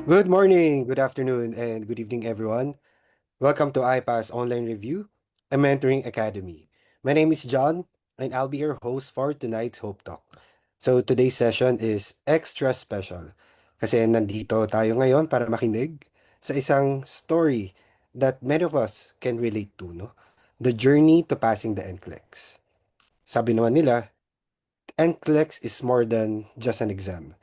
Good morning, good afternoon, and good evening, everyone. Welcome to iPass Online Review, a mentoring academy. My name is John, and I'll be your host for tonight's Hope Talk. So today's session is extra special kasi nandito tayo ngayon para makinig sa isang story that many of us can relate to, no? The journey to passing the NCLEX. Sabi naman nila, NCLEX is more than just an exam.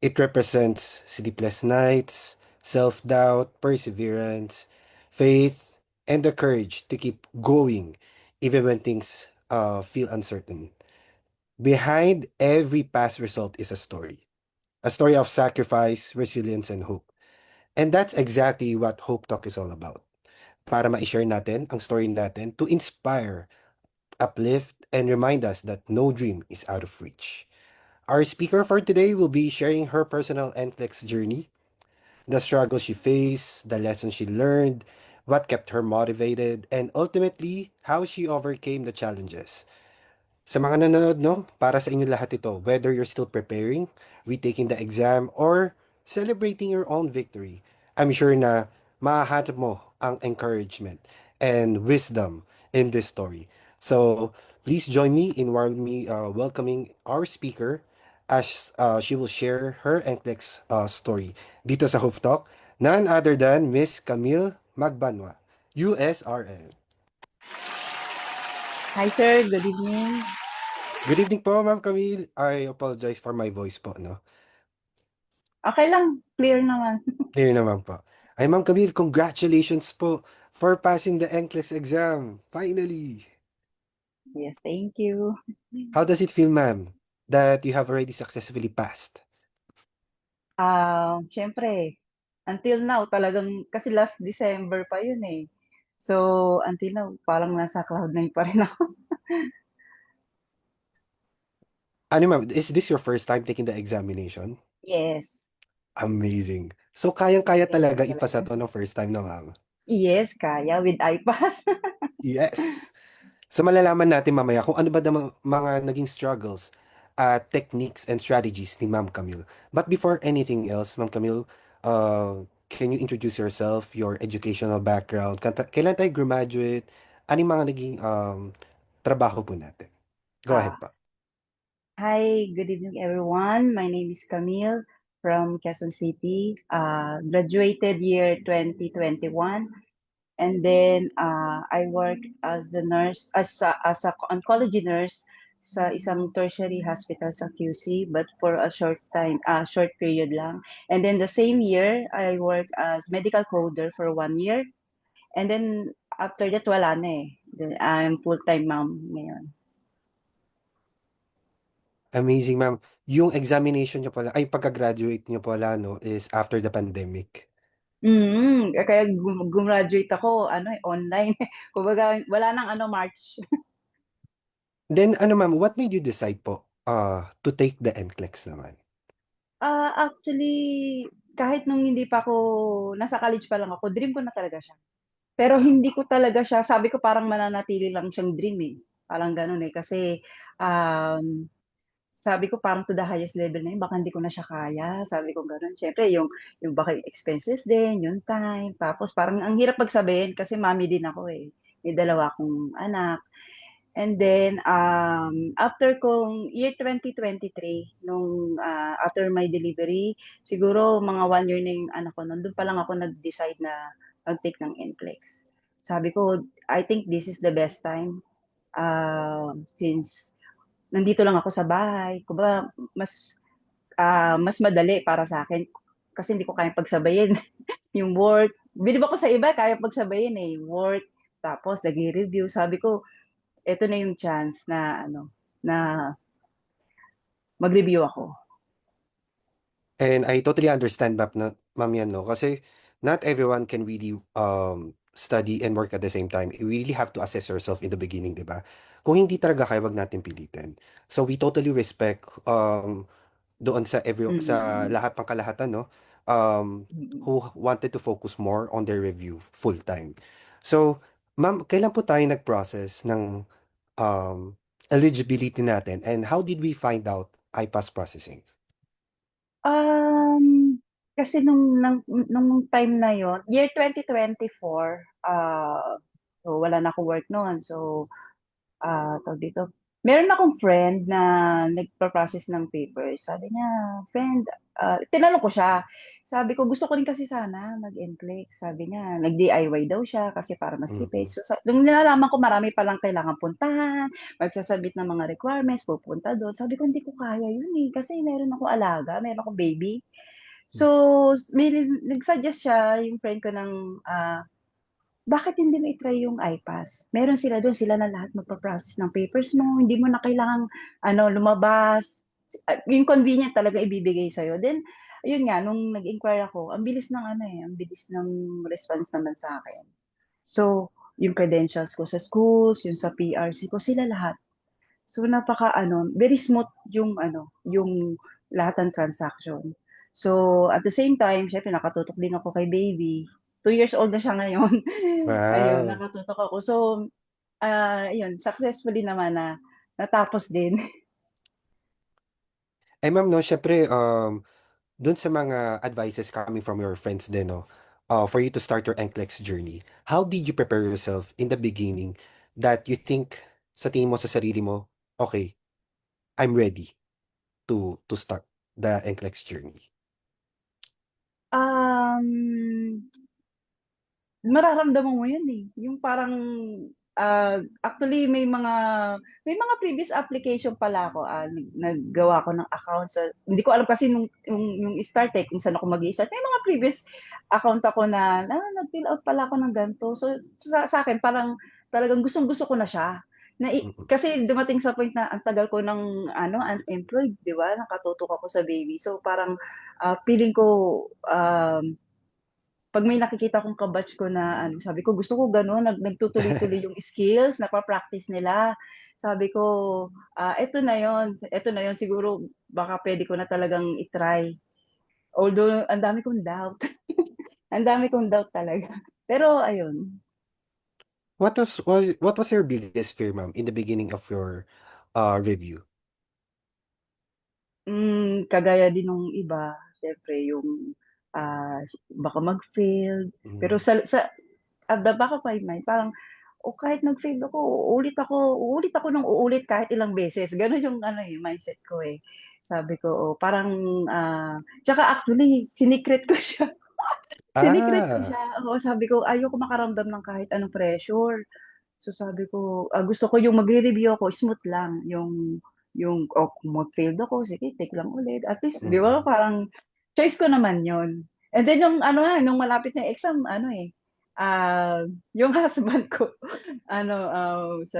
It represents sleepless nights, self doubt, perseverance, faith, and the courage to keep going even when things feel uncertain. Behind every past result is a story of sacrifice, resilience, and hope. And that's exactly what Hope Talk is all about. Para ma-share natin ang story natin to inspire, uplift, and remind us that no dream is out of reach. Our speaker for today will be sharing her personal NCLEX journey, the struggles she faced, the lessons she learned, what kept her motivated, and ultimately, how she overcame the challenges. Sa mga nanonood, no, para sa inyo lahat ito, whether you're still preparing, retaking the exam, or celebrating your own victory, I'm sure na mahahanap mo ang encouragement and wisdom in this story. So, please join me in welcoming our speaker as she will share her NCLEX story dito sa Hope Talk, none other than Miss Camille Magbanwa, USRN. Hi sir, good evening. Good evening po, Ma'am Camille. I apologize for my voice po, no? Okay lang, clear naman. Clear naman po. Ay, Ma'am Camille, congratulations po for passing the NCLEX exam. Finally! Yes, thank you. How does it feel, ma'am, that you have already successfully passed? Siyempre, until now talagang kasi last December pa yun, eh. So, until now parang nasa cloud nine pa rin ako. Ano, ma'am, is this your first time taking the examination? Yes, Amazing. So, kayang-kaya thank talaga you ipasa talaga. to ng first time na, ma'am? Yes, kaya with iPass. Yes! So malalaman natin mamaya kung ano ba mga naging struggles, techniques and strategies ni Ma'am Camille. But before anything else, Ma'am Camille, can you introduce yourself, your educational background, kailan tayo graduate, ano yung mga naging trabaho po natin? Go ahead Ah, pa. Hi, good evening everyone. My name is Camille from Quezon City. Graduated year 2021. And then I work as a nurse, as a oncology nurse sa isang tertiary hospital sa QC, but for a short time, short period lang. And then the same year, I work as medical coder for 1 year. And then after that, wala na eh. Then, I'm full-time mom ngayon. Amazing, ma'am. Yung examination niyo pala, ay pagka-graduate niyo pala, no, is after the pandemic. Kaya gumraduate ako, ano eh, online. Kumbaga, wala nang ano, March. Then, ano ma'am, what made you decide po to take the NCLEX naman? Actually, kahit nung hindi pa ako nasa college pa lang ako, dream ko na talaga siya. Pero hindi ko talaga siya sabi ko parang mananatili lang siyang dream, eh, parang gano'n, eh. Kasi, um, sabi ko parang to the highest level na 'yun baka hindi ko na siya kaya, sabi ko gano'n. Siyempre yung baka yung expenses din, yung time, tapos parang ang hirap pagsabihin kasi mommy din ako, eh. May dalawa akong anak. And then, after kong year 2023 nung, after my delivery, siguro mga 1 year na yung anak ko nun, dun pa lang ako nag-decide na mag-take ng NCLEX. Sabi ko, I think this is the best time, since nandito lang ako sa bahay. Kumbaga mas madali para sa'kin kasi hindi ko kayang pagsabayin yung work. Bilib ako sa iba kaya pagsabayin, eh, work tapos nagre-review. Sabi ko, eto na yung chance na ano, na mag-review ako. And I totally understand that, na, ma'am, yan, no? Kasi not everyone can really study and work at the same time. You really have to assess yourself in the beginning, di ba? Kung hindi talaga kaya, wag natin pilitin. So we totally respect doon sa Mm, lahat ng kalahatan, no? Um, mm. who wanted to focus more on their review full time. So, ma'am, kailan po tayo nag-process ng um, eligibility natin and how did we find out IPAS processing? Um, kasi nung time na yon, year 2024, so wala na akong work noon. So, tawag dito, meron akong friend na nagpa-process ng papers. Sabi niya, "Friend," tinanong ko siya. Sabi ko, "Gusto ko rin kasi sana mag-NCLEX." Sabi niya, nag-DIY daw siya kasi para mas tipid. Mm. So, nung nalalaman ko marami palang kailangan puntahan, magsasabit ng mga requirements, pupunta do'n. Sabi ko, "Hindi ko kaya 'yun, eh, kasi meron akong alaga, meron akong baby." Hmm. So, may nag-suggest siya, yung friend ko ng, bakit hindi mo i-try yung iPass? Meron sila dun, sila na lahat magpo-process ng papers mo, hindi mo na kailangang ano, lumabas. Yung convenient talaga ibibigay sa'yo. Then, ayun nga, nung nag-inquire ako, ang bilis ng ano, ang bilis ng response naman sa'kin. So, yung credentials ko sa schools, yung sa PRC ko, sila lahat. So, napaka-ano, very smooth yung lahat ng transaction. So, at the same time, siyempre nakatutok din ako kay baby. 2 years old na siya ngayon. Ayun, Wow. nakatutok ako. So, ayun, successfully naman na natapos din. Ay ma'am 'no, siyempre, dun sa mga advices coming from your friends din 'no, for you to start your NCLEX journey, how did you prepare yourself in the beginning that you think sa tingin mo sa sarili mo, "Okay, I'm ready to start the NCLEX journey?" Um, Mararamdaman mo yun, eh, yung parang, actually may mga previous application pala ako, naggawa ako ng account sa hindi ko alam kasi nung yung start, eh, kung saan ako mag-i-start. May mga previous account ako na, nag-fill out pala ako ng gan'to. So, sa'kin parang talagang gustong-gusto ko na siya, Mm. kasi dumating sa point na ang tagal ko ng ano, unemployed, 'di ba, nakatutok ako sa baby. So, parang, feeling ko, 'pag may nakikita akong ka-batch ko na ano, sabi ko, "Gusto ko gano'n, nagtutuloy-tuloy yung skills, napa-practice nila." Sabi ko, eto na 'yun siguro baka puwede ko na talagang i-try." Although ang dami kong doubt, ang dami kong doubt talaga. Pero ayun, What was your biggest fear ma'am in the beginning of your, review? kagaya din nung iba, siyempre yung, baka mag-fail, pero Hmm. sa at the back of my mind parang, o kahit nag-fail ako, uulit ako ng uulit kahit ilang beses, gano'n yung ano, eh, mindset ko, eh. Sabi ko, parang, 'tsaka actually sinikret ko siya, sinikret ko Ah, siya, oo, sabi ko ayoko makaramdam ng kahit anong pressure. So sabi ko, gusto ko yung magre-review ako smooth lang, kung mag-failed ako, sige take lang ulit, at least 'di ba mm. parang choice ko naman yun. And then nung ano na, nung malapit na yung exam ano, eh, yung husband ko ano,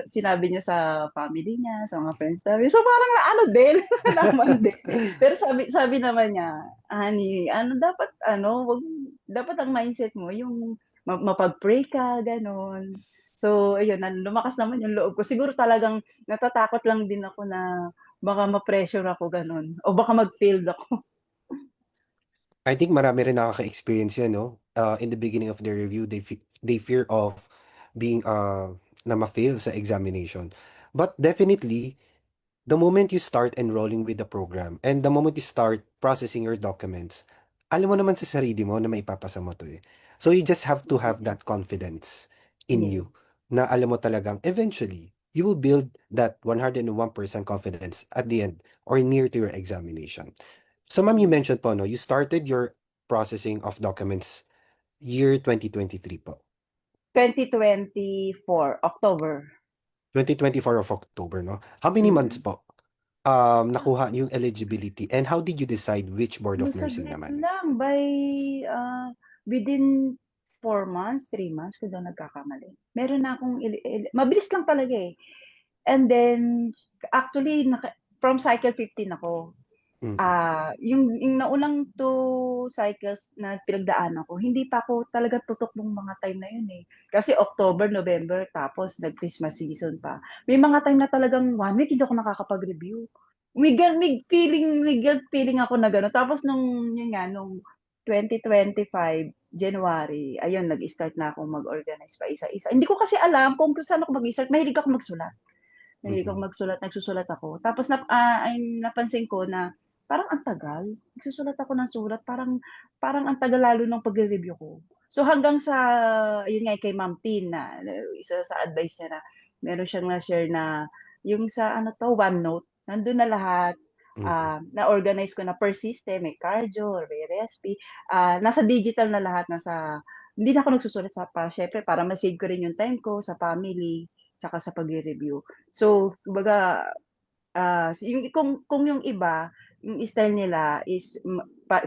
sinabi niya sa family niya, sa mga friends namin, so parang naano din, naman din. Pero sabi sabi naman niya, "Honey, ano dapat ano, dapat ang mindset mo yung mapag-pray ka gano'n." So ayun, lumakas naman yung loob ko. Siguro talagang natatakot lang din ako na baka ma-pressure ako gano'n o baka mag-failed ako. I think marami rin nakaka-experience yan 'no, in the beginning of the review they fear of being, na ma-fail sa examination. But definitely, the moment you start enrolling with the program and the moment you start processing your documents, alam mo naman sa sarili mo na maipapasa mo 'to, eh. So, you just have to have Mm, that confidence in yes. you na alam mo talagang eventually, you will build that 101% confidence at the end or near to your examination. So, ma'am, you Mm. mentioned po 'no, you started your processing of documents year 2023 po, 2024 October. 2024 of October 'no? How many months Mm. po, nakuha yung eligibility and how did you decide which board of nursing Saglit naman? lang ah, within 4 months, 3 months kung di ako nagkakamali. Meron na akong mabilis lang talaga, eh. And then actually from cycle 15 ako. Mm. Yung naunang 2 cycles na pinagdaanan ko, hindi pa ako talaga tutok nung mga time na yun, eh. Kasi October, November, tapos nag-Christmas season pa. May mga time na talagang 1 week hindi ako nakakapag-review. May guilt feeling ako na gano'n. Tapos nung yun nga, nung 2025 January, ayun nag-start na akong mag-organize pa isa-isa. Hindi ko kasi alam kung saan ako mag-start, mahilig ako magsulat. Mahilig akong Mm. magsulat, nagsusulat ako. Tapos napansin ko na parang ang tagal. Nagsusulat ako ng sulat, parang parang ang tagal lalo ng pagre-review ko. So hanggang sa yun nga kay Ma'am Tin na isa sa advice niya na meron siyang na-share na yung sa ano 'to, OneNote, nandun na lahat, Mm. na-organize ko na per system, may cardio, may recipe, nasa digital na lahat, nasa hindi na ako nagsusulat sa siyempre para ma-save ko rin yung time ko sa family, tsaka sa pagre-review. So kumbaga, yung kung yung iba, yung style nila is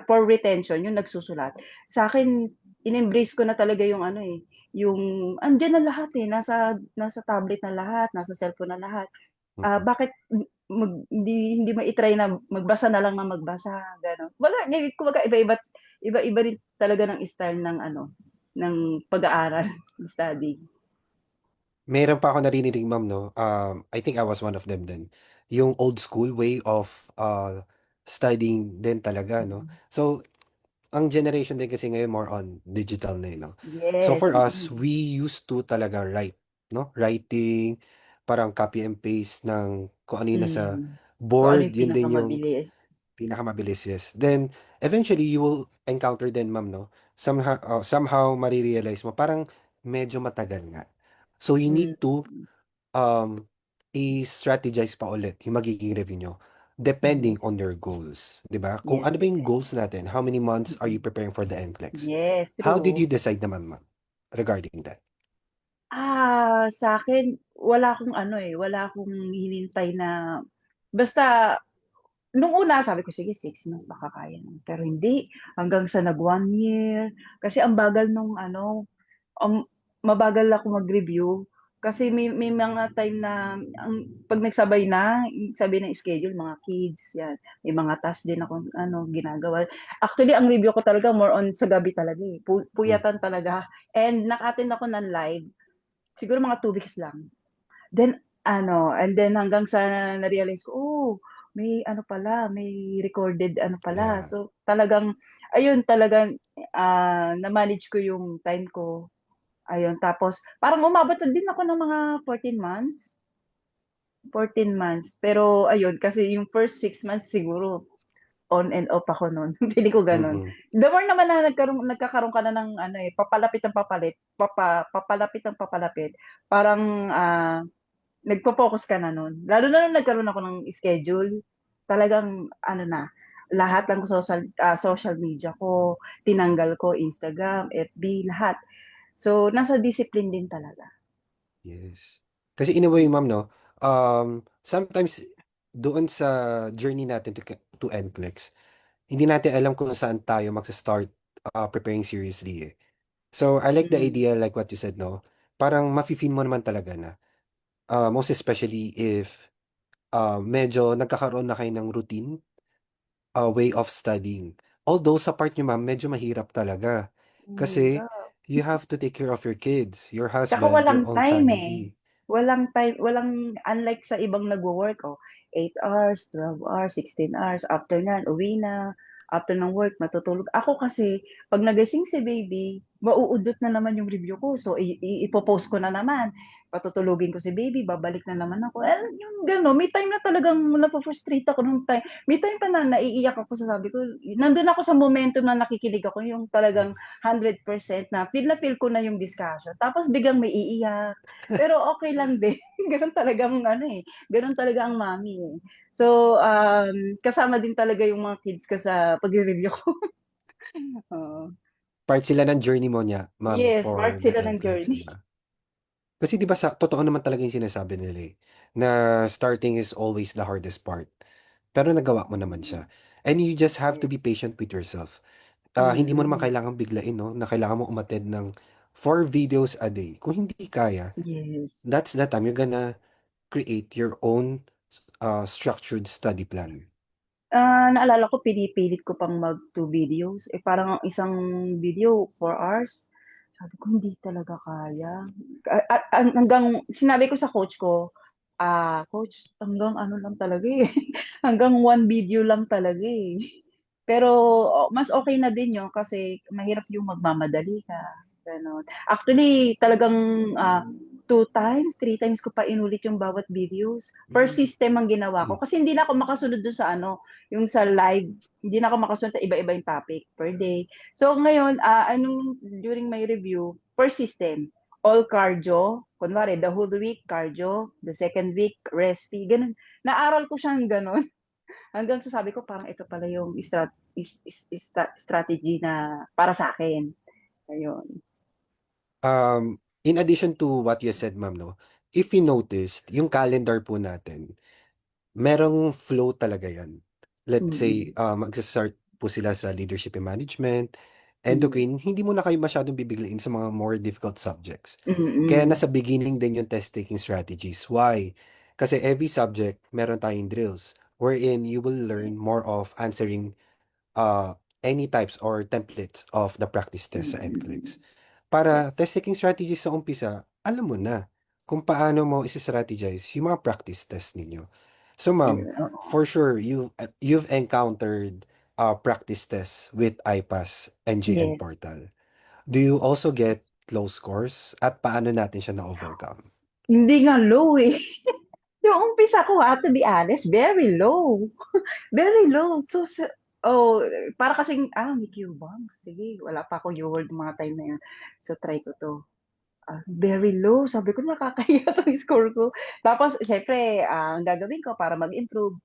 for retention yung nagsusulat. Sa'kin in-embrace ko na talaga yung ano, eh, yung andiyan na lahat, eh, nasa tablet na lahat, nasa cellphone na lahat. Mm. Bakit hindi mai-try na magbasa na lang ng magbasa, gano'n. Wala, kumbaga iba-iba rin talaga ng style ng ano, ng pag-aaral, study. Meron pa ako naririnig ma'am 'no, I think I was one of them din. Yung old school way of, studying din talaga 'no. Mm. So, ang generation din kasi ngayon more on digital na, eh, 'no. So, Yes, for us, we used to talaga write 'no, writing, parang copy and paste ng kung ano yung nasa Kung ano board, yung yun din yung pinakamabilis. pinakamabilis, yes. Then, eventually you will encounter din ma'am 'no, somehow mare-realize mo parang medyo matagal nga. So, you Hmm, need to um, i-strategize pa ulit yung magiging review nyo depending yes. on your goals, 'di ba? Kung Yes, ano ba yung depende. goals natin, how many months are you Mm. preparing for the NCLEX? Yes, How did true. you decide naman ma'am regarding that? Sa'kin wala akong ano, eh, wala akong hinintay na basta nung una sabi ko, "Sige 6 months baka kaya naman." Pero hindi, hanggang sa nag 1 year, kasi ang bagal nung ano, mabagal ako mag-review. Kasi may mga time na 'pag nagsabay na, sabay ng schedule, mga kids, 'yan. May mga task din akong ano, ginagawa. Actually, ang review ko talaga more on sa gabi talaga, eh, Hmm. puyatan talaga and naka-attend ako ng live, siguro mga 2 weeks lang. Then ano, and then hanggang sa na-realize ko, may ano pala, may recorded ano pala. Yeah. So, talagang ayun talagang, na-manage ko yung time ko, ayun. Tapos parang umabot na din ako ng mga 14 months, 14 months. Pero ayun, kasi yung first 6 months siguro on and off ako nun, feeling ko gano'n. Mm. The more naman na nagkakaroon ka na ng ano, eh, papalapit ng papalapit ng papalapit, parang, nagfo-focus ka na nun. Lalo na nung nagkaroon ako ng schedule, talagang ano na, lahat ng social media ko, tinanggal ko, Instagram, FB, lahat. So, nasa discipline din talaga. Yes. Kasi in a way ma'am 'no, sometimes doon sa journey natin to NCLEX, hindi natin alam kung saan tayo magsa-start, preparing seriously, eh. So, I like the Hmm, idea like what you said 'no, parang mafi-feel mo naman talaga na, most especially if, medyo nagkakaroon na kayo ng routine, way of studying. Although sa part niyo ma'am medyo mahirap talaga, ang kasi hirap. you have to take care of your kids, your Tsaka husband, your walang own time, eh. family. Walang time, unlike sa ibang nagwo-work, 8 hours, 12 hours, 16 hours, after niyan uwi na, after ng work matutulog. Ako kasi 'pag nagising si baby, mauudot na naman yung review ko. So, ipo-post ko na naman, patutulugin ko si baby, babalik na naman ako. Yung gano'n, may time na talagang nafu-frustrate ako nung time. May time pa na naiiyak ako sa sabi ko, nandun ako sa momentum na nakikinig ako, yung talagang Mm. 100% na feel ko na yung discussion, tapos biglang may iiyak. Pero okey lang din, gano'n talagang ano, eh, gano'n talaga ang mommy, eh. So, kasama din talaga yung mga kids ko sa pagre-review ko. Oo. Part sila ng journey mo niya ma'am Yes, for part the sila ng NCLEX, 'di journey. ba? Kasi 'di ba sa totoo naman talaga yung sinasabi nila, eh, na starting is always the hardest part, pero nagawa mo naman Oo, siya. And you just have to be yes. patient with yourself. Hindi mo naman Mm. kailangang biglain 'no, na kailangan mo umattend ng 4 videos a day. Kung hindi kaya, Yes. that's the time you're gonna create your own, structured study plan. Naalala ko pinipilit ko pang mag 2 videos, eh, parang ang isang video 4 hours. Sabi ko hindi talaga kaya. Hanggang sinabi ko sa coach ko, "Coach, hanggang ano lang talaga, eh, hanggang 1 video lang talaga, eh." Pero mas okey na din yun kasi mahirap yung magmamadali ka, gano'n. Actually talagang, 2 times, 3 times ko pa inulit yung bawat videos. Per Hmm, system ang ginawa ko mm. kasi hindi na ako makasunod dun sa ano, yung sa live, hindi na ako makasunod sa iba-iba yung topic per day. So ngayon, during my review, per system, all cardio, kunwari the whole week cardio, the second week respi, ganun. Naaral ko siyang gano'n hanggang sa sabi ko parang ito pala yung strategy na para sa'kin, ayun. In addition to what you said, ma'am, 'no, if you noticed, yung calendar po natin, merong flow talaga yan. Let's say, Mm, magsa-start po sila sa leadership and management, mm, endocrine, hindi mo na kayo masyadong bibiglain sa mga more difficult subjects. Kaya mm. nasa beginning din yung test-taking strategies. Why? Kasi every subject, meron tayong drills wherein you will learn Yes, more of answering uh, any types or templates of the practice test sa mm. NCLEX. Para Yes, test-taking strategies sa umpisa, alam mo na kung paano mo isi-strategize yung mga practice test ninyo. So ma'am, ayun, oo. for sure you've encountered practice tests with iPass NGN Yes. portal. Do you also get low scores at paano natin siya na-overcome? Hindi nga low, eh. Yung umpisa ko, to be honest, very low. Very low. So, oh, para kasing, may Q-banks. Sige, wala pa akong U-word mga time na yun. So, try ko 'to. Very low. Sabi ko, nakakahiya 'tong score ko. Tapos, syempre, ang gagawin ko para mag-improve,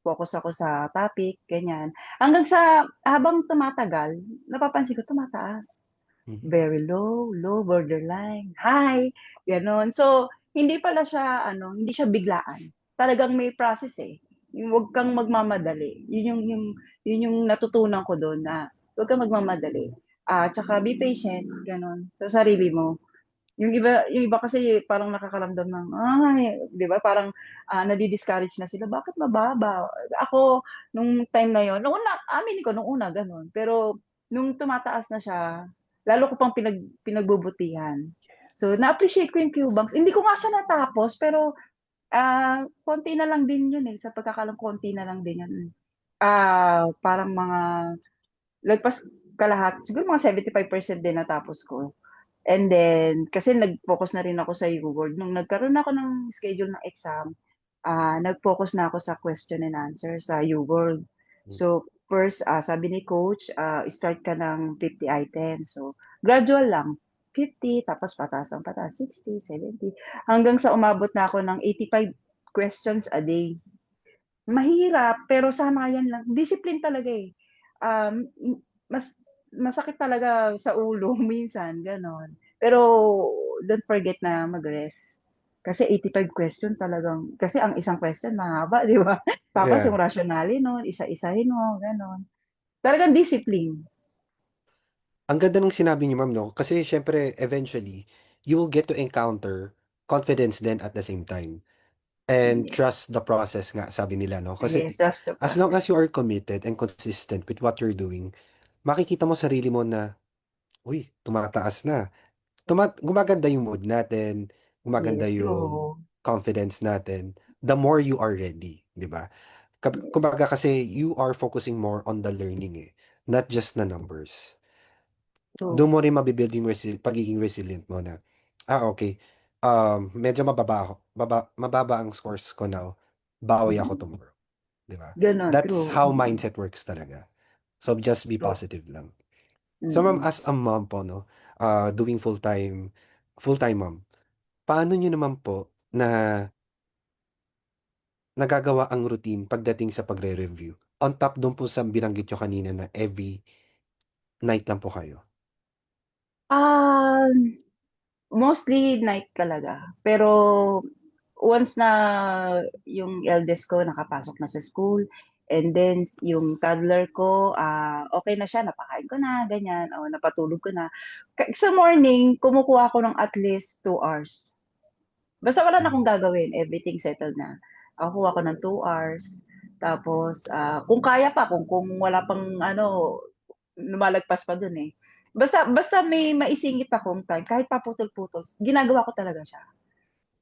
focus ako sa topic, ganyan. Hanggang sa, habang tumatagal, napapansin ko tumataas. Mhm. Very low, low, borderline, high, gano'n. So, hindi pala siya ano, hindi siya biglaan. Talagang may process, eh. Yung huwag kang magmamadali. Yun yung natutunan ko dun na huwag kang magmamadali. Tsaka be patient, gano'n, sa sarili mo. Yung iba kasi parang nakakaramdam ng, ay, 'di ba parang, nadi-discourage na sila, "Bakit mababa?" Ako nung time na yun, nung una aminin ko nung una gano'n, pero nung tumataas na siya, lalo ko pang pinagbubutihan. So, na-appreciate ko yung Q-Banks. Hindi ko nga siya natapos pero, konti na lang din yun, eh, sa pagkakaalam ko konti na lang din yun. Parang mga lagpas kalahati, siguro mga 75% din natapos ko. And then, kasi nag-focus na rin ako sa U-World. Nung nagkaroon ako ng schedule ng exam, nag-focus na ako sa question and answer sa U-World. So, first, sabi ni coach, start ka ng 50 items. So, gradual lang. 50, tapos pataas ang pataas, 60, 70, hanggang sa umabot na ako ng 85 questions a day. Mahirap, pero sanayan lang. Discipline talaga, eh. Mas masakit talaga sa ulo minsan, gano'n. Pero don't forget na mag-rest. Kasi 85 question talagang kasi ang isang question mahaba, 'di ba? Tapos Yeah. yung rationale nun, isa-isahin mo, gano'n. Talagang discipline. Ang ganda ng sinabi niyo, ma'am, 'no, kasi siyempre eventually, you will get to encounter confidence then at the same time. And Yes, trust the process nga sabi nila, 'no, kasi yes, that's the as long process. as you are committed and consistent with what you're doing, makikita mo sarili mo na, "Uy, tumataas na." Gumaganda yung mood natin, gumaganda Yes, yung true, confidence natin, the more you are ready, 'di ba? Kumbaga kasi you are focusing more on the learning, eh, not just the numbers. Dun true. mo rin mabi-build yung pagiging resilient mo na, okey, medyo mababa ang scores ko now, bawi ako Mm, tomorrow, 'di ba? gano'n, That's true, how mindset works talaga. So, just be true. positive lang. So, ma'am, Mm. as a mom po, 'no, doing full-time mom, paano niyo naman po nagagawa ang routine pagdating sa pagre-review? On top dun po sa binanggit niyo kanina na every night lang po kayo? Um Mostly night talaga, pero once na yung eldest ko nakapasok na sa school, and then yung toddler ko, okey na siya, napakain ko na ganyan, o napatulog ko na. Sa morning kumukuha ako ng at least 2 hours. Basta wala na akong Hmm, gagawin, everything settled na. Kukuha ako ng 2 hours, tapos, kung kaya pa, kung wala pang ano, lumalagpas pa dun, eh. Basta basta may maisingit akong time kahit paputol-putol, ginagawa ko talaga siya.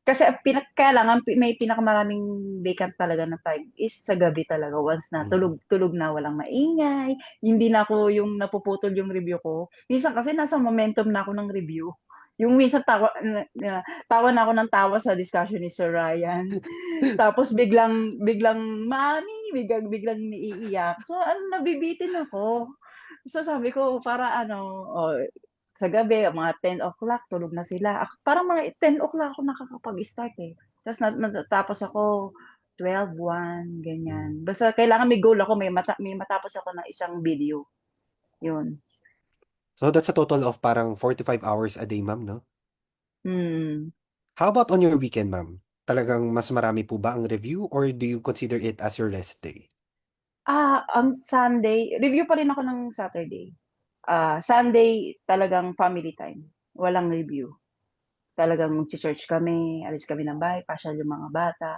Kasi ang kailangan may pinakamaraming vacant talaga na time is sa gabi talaga once na mm. tulog-tulog na, walang maingay, hindi na ako yung napuputol yung review ko. Minsan kasi nasa momentum na ako ng review. Yung minsan tawa na ako ng tawa sa discussion ni Sir Ryan. Tapos biglang, "Mommy," biglang naiiyak. So ano, nabibitin ako. So sabi ko para ano, oh, sa gabi mga 10 o'clock tulog na sila. Parang mga 10 o'clock ako nakakapag-start, eh. Ta's natatapos ako 12, 1 Mm. ganyan. Basta kailangan may goal ako, may matapos ako ng isang video, 'yun. So that's a total of parang 45 hours a day, ma'am, no? Mm. How about on your weekend, ma'am? Talagang mas marami po ba ang review or do you consider it as your rest day? Ang Sunday review pa rin ako ng Saturday. Sunday talagang family time, walang review. Talagang magche-church kami, alis kami ng bahay, pasyal yung mga bata,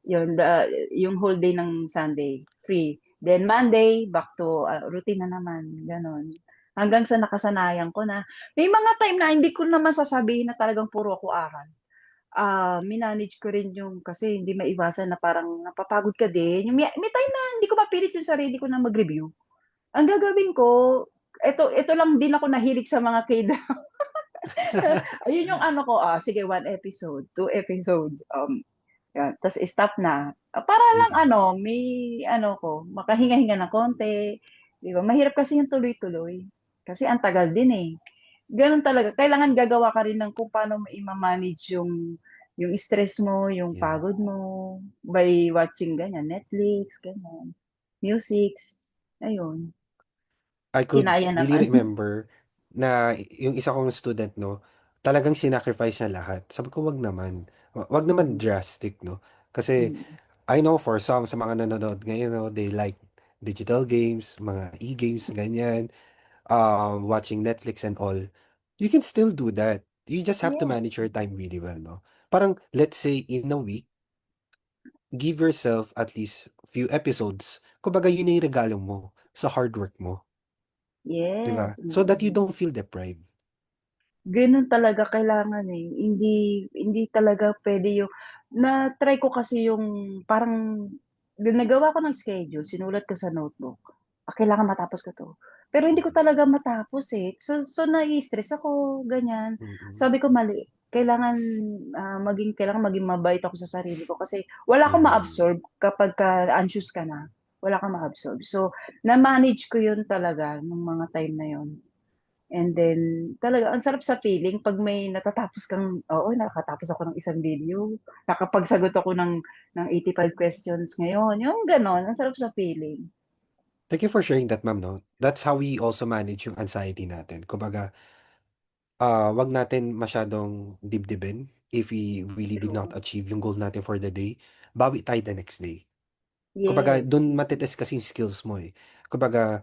yung whole day ng Sunday, free. Then Monday, back to, routine na naman, gano'n. Hanggang sa nakasanayan ko na may mga time na hindi ko naman sasabihin na talagang puro ako aral. Minanage ko rin yung kasi hindi maiwasan na parang napapagod ka din, yung may time na hindi ko mapilit yung sarili ko na mag-review. Ang gagawin ko, eto lang din ako nahilig sa mga K-drama. Ayun yung ano ko, sige 1 episode, 2 episodes, 'yan ta's stop na. Para lang Mm. ano, may ano ko, makahinga-hinga ng konti, 'di ba? Mahirap kasi yung tuloy-tuloy, kasi ang tagal din, eh. Gano'n talaga, kailangan gagawa ka rin ng kung paano mo ima-manage yung stress mo, yung Yeah. pagod mo, by watching ganyan, Netflix, ganyan, musics, ayun, I could kinaya really naman. remember na yung isa kong student 'no, talagang sinacrifice niya lahat. Sabi ko, "Wag naman, wag naman Mm, drastic 'no." Kasi mm. I know for some sa mga nanonood ngayon 'no, they like digital games, mga e-games ganyan, watching Netflix and all. You can still do that. You just have to Yes, manage your time really well 'no. Parang let's say in a week, give yourself at least few episodes. Kumbaga yun na yung regalo mo sa hard work mo, 'di ba? yes, So that you mm. don't feel deprived. Gano'n talaga kailangan, eh, hindi hindi talaga puwede yung na-try ko kasi yung parang nagawa ko ng schedule, sinulat ko sa notebook, kailangan matapos ko 'to. Pero hindi ko Mm, talaga matapos, eh. So nai-stress ako, ganyan. mm, Sabi ko mali, kailangan maging mabait ako sa sarili ko kasi wala kang mm. ma-absorb kapagka anxious ka na, wala kang ma-absorb. So, na-manage ko 'yun talaga nung mga time na 'yun. And then talaga ang sarap sa feeling 'pag may natatapos kang, "Oo, nakatapos ako ng isang video, nakapagsagot ako ng 85 questions ngayon." Yung gano'n, ang sarap sa feeling. Thank you for sharing that, ma'am, 'no. That's how we also manage yung anxiety natin. Kumbaga, 'wag natin masyadong dibdibin if we really did not True. achieve yung goal natin for the day, bawi tayo the next day. Kumbaga Yes, dun mm. mate-test kasi yung skills mo, eh. Kumbaga,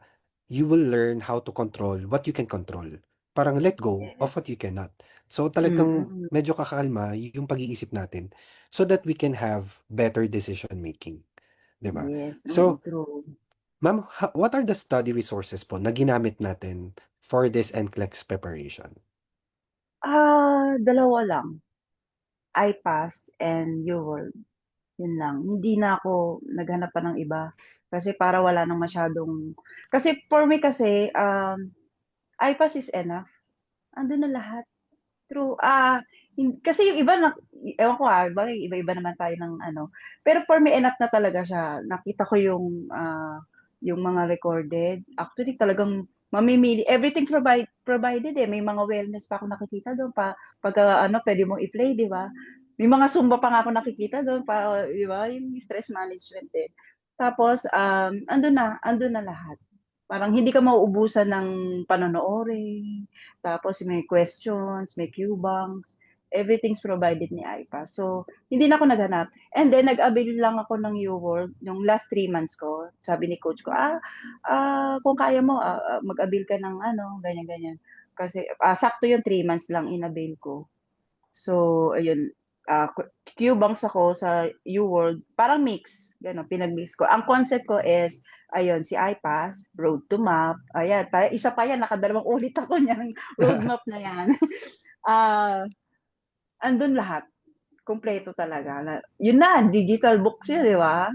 you will learn how to control what you can control. Parang let go of what Yes. you cannot. So, talagang Mm. medyo kakalma yung pag-iisip natin so that we can have better decision making, 'di ba? Yes, So, true. ma'am, what are the study resources po na ginamit natin for this NCLEX preparation? Dalawa lang, iPass and YouWorld, yun lang. Hindi na ako naghanap pa ng iba, kasi para wala ng masyadong kasi for me kasi, iPass is enough, andun na lahat. True, kasi yung iba ewan ko, bagay iba-iba naman tayo ng ano, pero for me enough na talaga siya. Nakita ko yung mga recorded, actually talagang mamimili everything provided, eh, may mga wellness pa ako nakikita dun pagka ano puwede mong i-play, 'di ba? May mga Zumba pa nga ako nakikita dun 'di ba, yung stress management din. Tapos, andun na lahat. Parang hindi ka mauubusan ng panonoorin, tapos may questions, may Q banks, everything's provided ni iPass. So, hindi na ako naghanap. And then nag-avail lang ako ng YouWorld yung last 3 months ko. Sabi ni coach ko, kung kaya mo, mag-avail ka ng ano, ganyan, ganyan. Kasi, sakto yung 3 months lang in-avail ko. So, ayun, Q-banks ako sa YouWorld, parang mix, gano'n, pinag-mix ko. Ang concept ko is, ayun, si iPass, Road to Map, ayan, isa pa yan, nakadalawang ulit ako niyang roadmap na yan. Ah, Andun lahat, kumpleto talaga na yun na, digital books yun, 'di ba?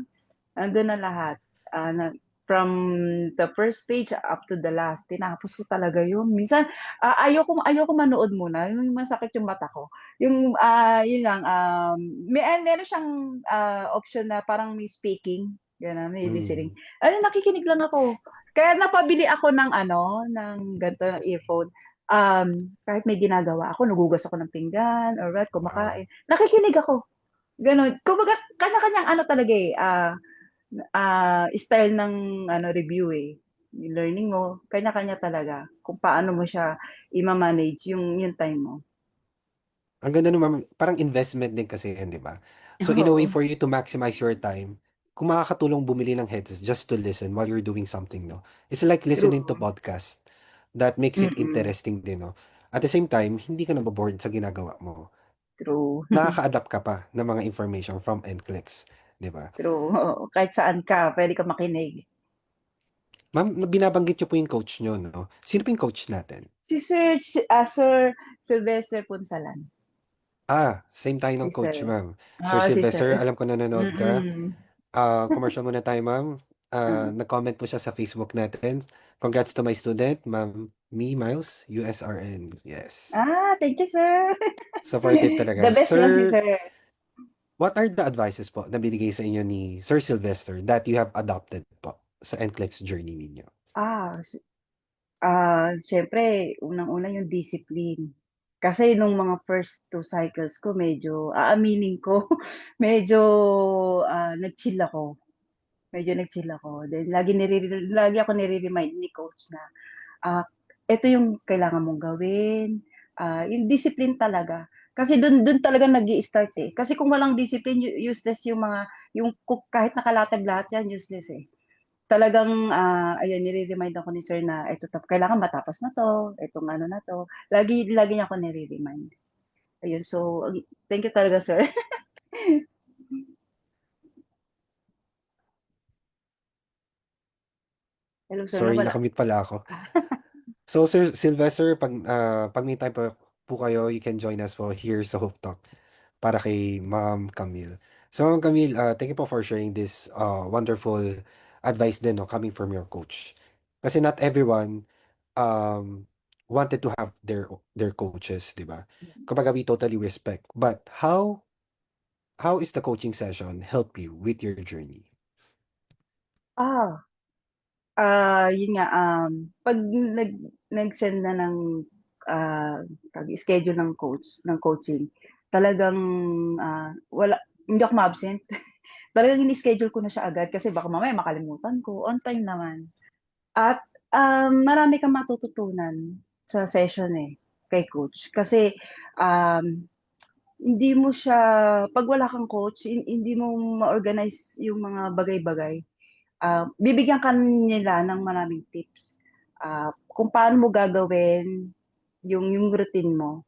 Andun na lahat, na from the first page up to the last, tinapos ko talaga yun. Minsan, ayoko manood muna, yung masakit yung mata ko. Yun lang, meron siyang option na parang may speaking, gano'n, may listening. Mm. Nakikinig lang ako. Kaya napabili ako ng ano, ng ganito, ng earphone. Kahit may ginagawa ako, nagugas ako ng pinggan or what, Wow. kumakain, nakikinig ako, gano'n. Kumbaga, kanya-kanyang ano talaga eh, style ng ano review eh. Yung learning mo, kanya-kanya talaga kung paano mo siya i-manage yung time mo. Ang ganda naman, parang investment din kasi yan, 'di ba? So in a way Oo, for you to maximize your time, kung makakatulong bumili ng headsets just to listen while you're doing something, no? It's like listening to true. podcast that makes it Mm, interesting din, no? At the same time, hindi ka nabobored sa ginagawa mo. true. Nakaka-adapt ka pa ng mga information from NCLEX, 'di ba? True, oo. Kahit saan ka, puwede kang makinig. Ma'am, binabanggit niyo po yung coach niyo, no? Sino po yung coach natin? Sir Sylvester Punsalan, Same tayo si ng coach, Sir. ma'am. Sir Oo, si Sir. Sylvester, alam ko nanonood ka. Mm. Commercial muna tayo, ma'am. Oo. Nag-comment po siya sa Facebook natin. Congrats to my student, Ma'am Me Miles, USRN. Yes. Thank you, sir. Supportive The talaga. best lang si Sir, Sir. what are the advices po na binigay sa inyo ni Sir Sylvester that you have adopted po sa NCLEX journey ninyo? Ah, Siyempre unang-una yung discipline. Kasi nung mga first 2 cycles ko medyo aaminin ko, medyo, nag-chill ako, Then lagi ako nire-remind ni coach na, ah, "Eto yung kailangan mong gawin." Yung discipline talaga. Kasi dun talaga nag-i-start, eh. Kasi kung walang discipline useless yung kahit nakalatag lahat yan useless, eh. Talagang, ayun nire-remind ako ni sir na eto kailangan matapos mo 'to, etong ano na 'to, lagi lagi niya ako nire-remind. Ayun, so thank you talaga sir. Hello sir, Sorry, nawala. nakamute pala ako. So, Sir Sylvester, pag may time po kayo, you can join us po here sa Hope Talk para kay Ma'am Camille. So, Ma'am Camille, thank you po for sharing this wonderful advice din, no, coming from your coach. Kasi not everyone um, wanted to have their coaches, di ba? Kumbaga, we totally respect. But how is the coaching session help you with your journey? Ah, Yun nga, 'pag nag-send na ng, schedule ng coaching, talagang, wala hindi ako ma-absent. Talagang ini-schedule ko na siya agad kasi baka mamaya makalimutan ko, on time naman. At, marami kang matututunan sa session, eh, kay coach. Kasi, um, hindi mo siya 'pag wala kang coach, hindi mo ma-organize yung mga bagay-bagay. Bibigyan ka nila ng maraming tips, kung paano mo gagawin yung routine mo,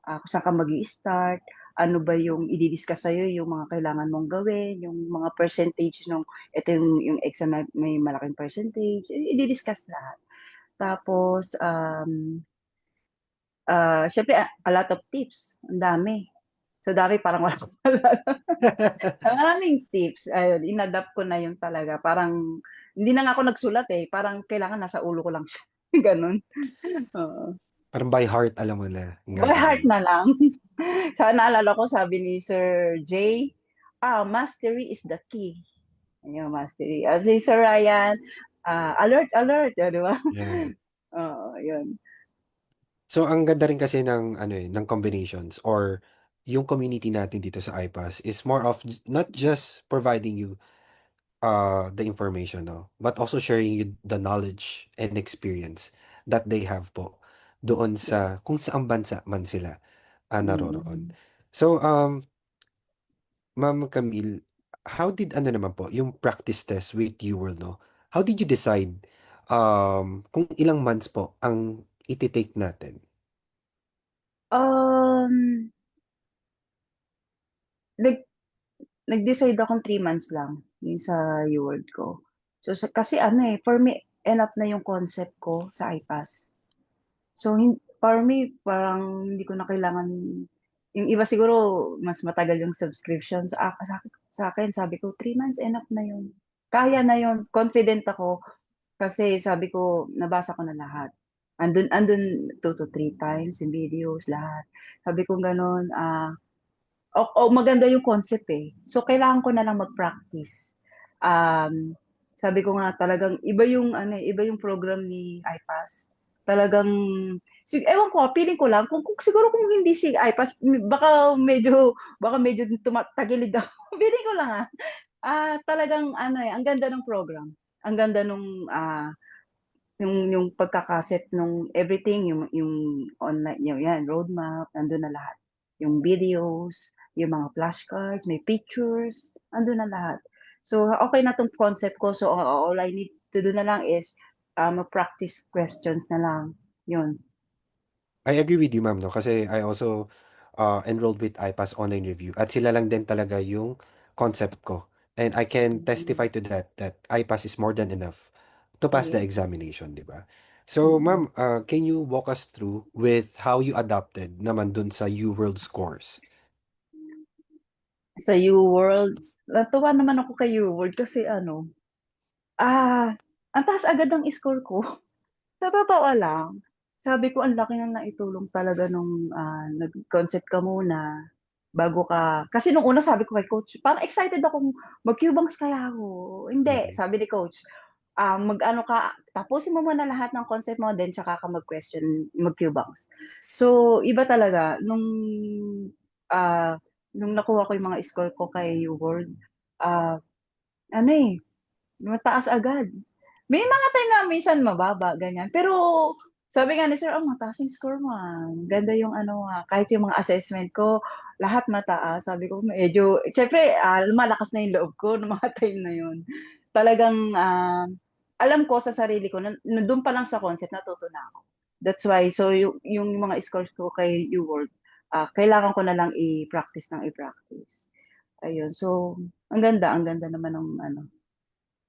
kung saan ka mag-i-start, ano ba yung i-di-discuss sa'yo, yung mga kailangan mong gawin, yung mga percentage nung ito yung exam na may malaking percentage, i-di-discuss lahat. Tapos, siyempre a lot of tips, ang dami. Sa dami parang wala akong maalala. Maraming tips, ayun in-adapt ko na yun talaga parang hindi na nga ako nagsulat, eh, parang kailangan nasa ulo ko lang siya, gano'n. Oo, Parang by heart, alam mo na yung by heart gagawin. na lang. Naalala ko sabi ni Sir Jay, "Mastery is the key." Ayun, mastery. Si Sir Ryan, "Alert, alert." Oh, 'di ba? Yan. Oo, yun. So, ang ganda rin kasi ng ano, ng combinations or yung community natin dito sa iPass is more of not just providing you the information, no, but also sharing you the knowledge and experience that they have po doon sa Yes. kung saang bansa man sila naroroon. Mm. So, Ma'am Camille, how did ano naman po, yung practice test with UWorld, no? How did you decide kung ilang months po ang iti-take natin? Um, nag Nag-decide akong 3 months lang, yung sa UWorld ko. Kasi ano, eh, for me enough na yung concept ko sa iPass. So for me parang hindi ko na kailangan yung iba siguro mas matagal yung subscription, sa akin sabi ko 3 months enough na yun. kaya na yun, confident ako kasi sabi ko nabasa ko na lahat. Andun 2 to 3 times yung videos, lahat. Sabi ko gano'n, maganda yung concept, eh. So, kailangan ko na lang mag-practice. Um, Sabi ko nga talagang iba yung ano, eh, iba yung program ni iPass. Talagang ewan ko, feeling ko lang kung siguro kung hindi si iPass baka medyo tagilid ako. Feeling ko lang, talagang ano, eh, ang ganda ng program. Ang ganda yung pagkakaset nung everything, yung online, yung yan, roadmap, nandun na lahat. Yung videos, yung mga flashcards, may pictures, nandun na lahat. So, okay na 'tong concept ko. So, all I need to do na lang is, mag-practice questions na lang, yun. I agree with you, ma'am, 'no, kasi I also, enrolled with iPass Online Review at sila lang din talaga yung concept ko. And I can Mm, testify to that iPass is more than enough to pass the yes, examination, 'di ba? So, mm. ma'am, can you walk us through with how you adapted naman dun sa UWorld scores? Sa UWorld, natuwa naman ako kay UWorld kasi ano, ang taas agad ng score ko. Sa totoo lang, sabi ko ang laki ng naitulong talaga nung, nag-concept ka muna bago ka kasi nung una sabi ko kay coach parang excited akong mag-Q-banks kaya ako. Hindi, Mm. sabi ni coach, mag-ano ka, tapusin mo muna lahat ng concept mo then tsaka ka mag-Q-banks. So, iba talaga ah, nung nakuha ko yung mga score ko kay U-World, ah, ano, eh, mataas agad. May mga time na minsan mababa, ganyan. Pero sabi nga ni sir, "Oh, mataas yung score mo, Ganda yung ano, kahit yung mga assessment ko lahat mataas." Sabi ko medyo siyempre, lumalakas na yung loob ko nung mga time na yun. Talagang, alam ko sa sarili ko na dun pa lang sa concept natuto na ako. That's why so yung mga scores ko kay UWorld, kailangan ko na lang i-practice ng i-practice. Ayun, so ang ganda naman nung ano,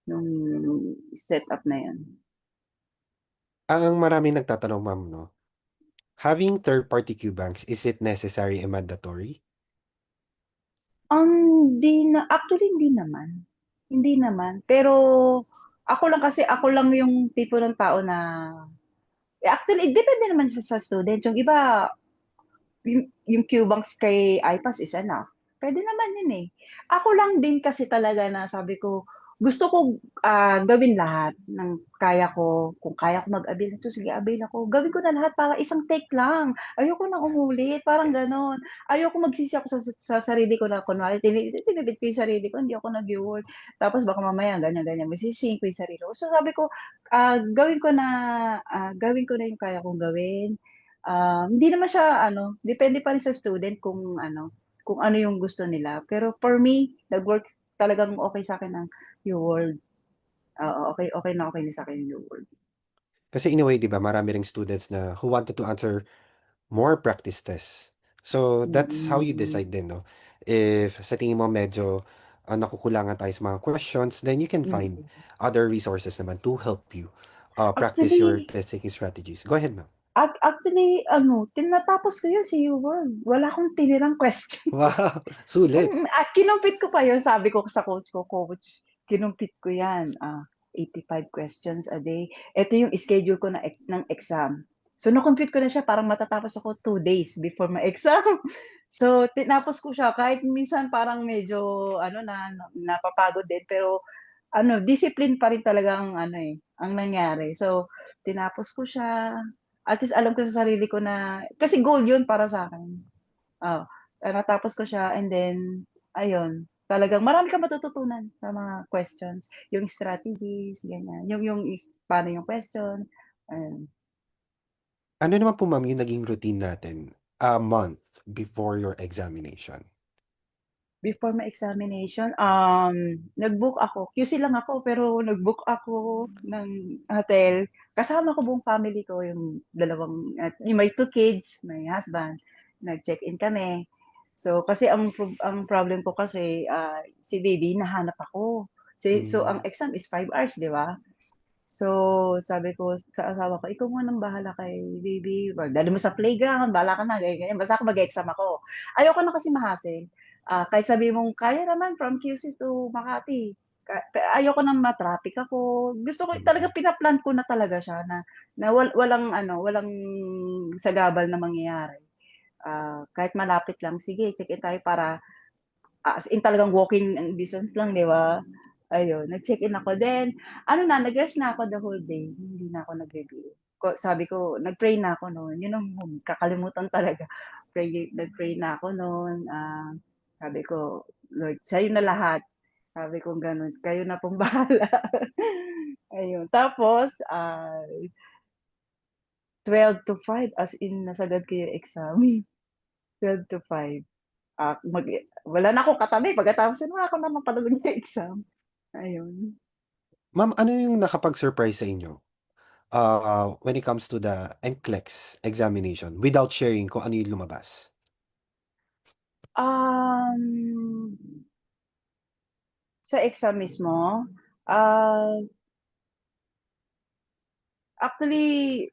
nung setup na 'yan. Ang maraming nagtatanong, ma'am, 'no, having third-party Q banks, is it necessary and mandatory? Hindi na actually hindi naman. Hindi naman, pero ako lang yung tipo ng tao na actually depende naman siya sa student, yung iba yung Q-banks kay iPass is enough, puwede naman yun, eh. Ako lang din kasi talaga na sabi ko, gusto ko, gawin lahat ng kaya ko. Kung kaya ko mag-avail nito, sige avail ako. Gawin ko na lahat para isang take lang. Ayoko ng umulit, parang Yes. gano'n. Ayoko magsisi ako sa sarili ko na kunwari tinibid ko yung sarili ko, hindi ako nag-work. Tapos baka mamaya ganyan-ganyan, masisisihin ko yung sarili ko. So sabi ko, gawin ko na yung kaya kong gawin. Hindi naman siya ano, depende pa rin sa student kung ano yung gusto nila. Pero for me, nag-work talagang okey sa'kin ang UWorld. Oo, okey na sa'kin yung UWorld. Kasi in a way, 'di ba, marami ring students na who wanted to answer more practice tests. So, that's how you Mm, decide din, 'no? If sa tingin mo medyo, nakukulangan tayo sa mga questions, then you can find mm. other resources naman to help you, practice your Actually test taking strategies. Go ahead, ma'am. actually ano, tinatapos ko yun si UWorld. Wala akong tinirang question. Wow, sulit. Kinumpit ko pa yun, sabi ko sa coach ko, "Coach, kinumpit ko yan, 85 questions a day. Eto yung schedule ko ng exam." So na-compute ko na siya parang matatapos ako 2 days before my exam. So tinapos ko siya kahit minsan parang medyo ano napapagod din pero ano discipline pa rin talaga ang ano, eh, ang nangyari. So tinapos ko siya, at least alam ko sa sarili ko na kasi goal yun para sa'kin. Oo, natapos ko siya and then ayun, talagang marami kang matututunan sa mga questions, yung strategies ganyan, yung paano yung question, ayun. Ano naman po, ma'am, yung naging routine natin a month before your examination? Before my examination, nag-book ako, QC lang ako pero nag-book ako ng hotel, kasama ko buong family ko, yung dalawang at yung may 2 kids, my husband, nag-check-in kami. So, kasi ang problem ko kasi, si baby hinahanap ako. So ang Hmm. exam is 5 hours, 'di ba? So, sabi ko sa asawa ko, "Ikaw munang bahala kay baby, dalhin mo sa playground, bahala ka na," ganyan, "basta ako mag-e-exam ako." Ayoko na kasi ma-hassle. Kahit sabihin mong, "Kaya naman from QC to Makati." Ayoko ng ma-traffic ako. Gusto ko talaga, Mm. pina-plan ko na talaga siya na walang ano, walang sagabal na mangyayari. Kahit malapit lang, sige check-in tayo para as in talagang walking distance lang, 'di ba? Ayun, nag-check-in ako. Then ano na, nag-rest na ako the whole day, hindi na ako nag-review. Sabi ko, nag-pray na ako no'n, 'yun ang kakalimutan talaga. Nag-pray na ako no'n, sabi ko, "Lord, sa'yo na lahat." Sabi kong gano'n, "Kayo na pong bahala." Ayun, tapos, 12 to 5 as in nasagad ko yung exam. 12 to 5. Ah, mag Wala na akong katabi pagkatapos nun wala ako naman panalo ng exam, ayun. Ma'am, ano yung nakapag-surprise sa inyo, when it comes to the NCLEX examination without sharing kung ano yung lumabas? Um, sa exam mismo, ah, actually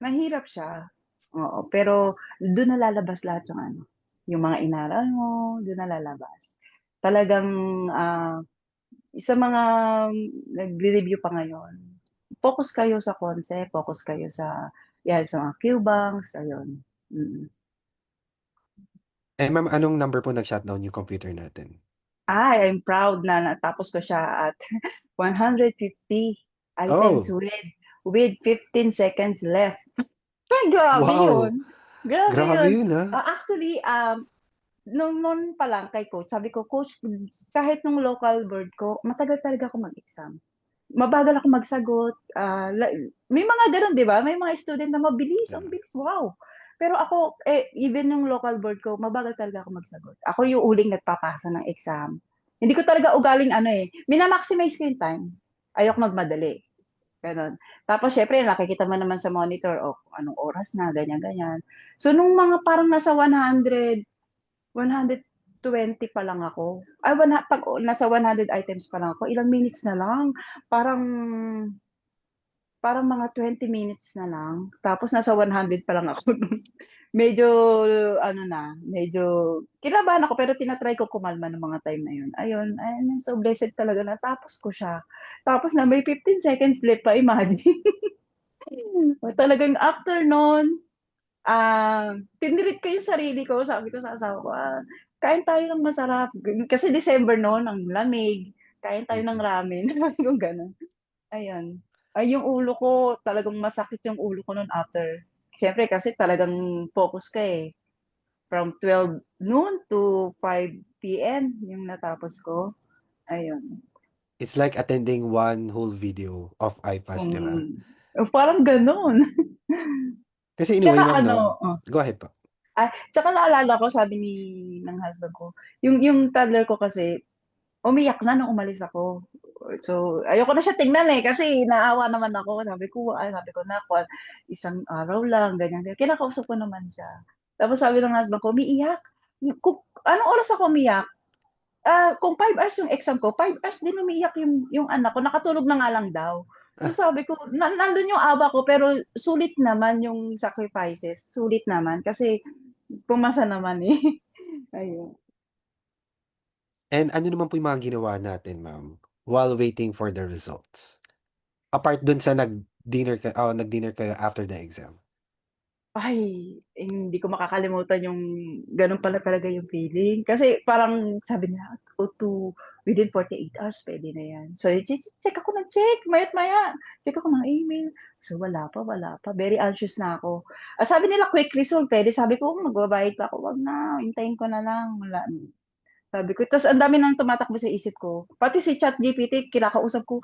mahirap siya, oo, pero dun na lalabas lahat yung ano, yung mga inaral mo, dun na lalabas. Talagang, sa mga nagre-review pa ngayon, focus kayo sa concept, focus kayo sa 'yan, sa mga Q-banks, ayun, mm. Eh, ma'am, anong number po nag-shutdown yung computer natin? I'm proud na natapos ko siya at 150 items Oh, with 15 seconds left. Ay, grabe wow! yun, grabe Grabe yun. yun, ah. Actually, no'n pa lang kay coach, sabi ko, "Coach, kahit nung local board ko, matagal talaga ako mag-exam. Mabagal ako magsagot, may mga gano'n 'di ba, may mga student na mabilis, ang Yeah. bilis, wow. Pero ako, even yung local board ko, mabagal talaga ako magsagot. Ako yung huling nagpapasa ng exam. Hindi ko talaga ugaling ano, mina-maximize ko yung time. Ayoko magmadali, gano'n. Tapos siyempre nakikita mo naman sa monitor, kung anong oras na, ganyan-ganyan. So nung mga parang nasa 120 pa lang ako, ay 'pag nasa 100 items pa lang ako, ilang minutes na lang, parang parang mga 20 minutes na lang, tapos nasa 100 pa lang ako nun. Medyo ano na, medyo kinabahan ako pero tina-try ko kumalma nung mga time na yun. Ayun, ayun so blessed talaga natapos ko siya. Tapos na may 15 seconds left pa, imagine. Talagang after nun, tinirit ko yung sarili ko, sabi ko sa asawa ko, "Kain tayo ng masarap." Kasi December nun, ang lamig, "Kain tayo ng Mm. ramen." Sabi kong gano'n. Ayun. Yung ulo ko, talagang masakit yung ulo ko nun after. Siyempre kasi talagang focus ka, from 12 noon to 5 p.m. yung natapos ko, ayun. It's like attending one whole video of IPAS, 'di ba? Parang gano'n. Kasi in a way, Tsaka ma'am, 'no? ano, Go ahead po. tsaka naalala ko sabi ng husband ko, yung toddler ko kasi umiyak na nung umalis ako. So, ayoko na siya tingnan, kasi naawa naman ako. Sabi ko, "Nak, isang araw lang," ganyan, ganyan. Kinakausap ko naman siya. Tapos sabi ng husband ko, "Umiiyak? Kung anong oras ako umiyak? Kung 5 hours yung exam ko, 5 hours din umiiyak yung anak ko, nakatulog na nga lang daw." So Ah, sabi ko, nandun yung awa ko, pero sulit naman yung sacrifices, sulit naman kasi pumasa naman, eh. Ayun. and ano naman po yung mga ginawa natin, ma'am, while waiting for the results? Apart dun sa nag-dinner kayo after the exam? Ay, hindi ko makakalimutan yung gano'n pala talaga yung feeling. Kasi parang sabi nila, within 48 hours puwede na 'yan. So, check ako ng check, maya't-maya, check ako ng email. So, wala pa, wala pa. Very anxious na ako. Sabi nila quick result puwede, sabi ko, magbabayad pa ako, wag na, hintayin ko na lang, wala. Sabi ko, ta's ang dami ng tumatakbo sa isip ko. Pati si ChatGPT kinakausap ko,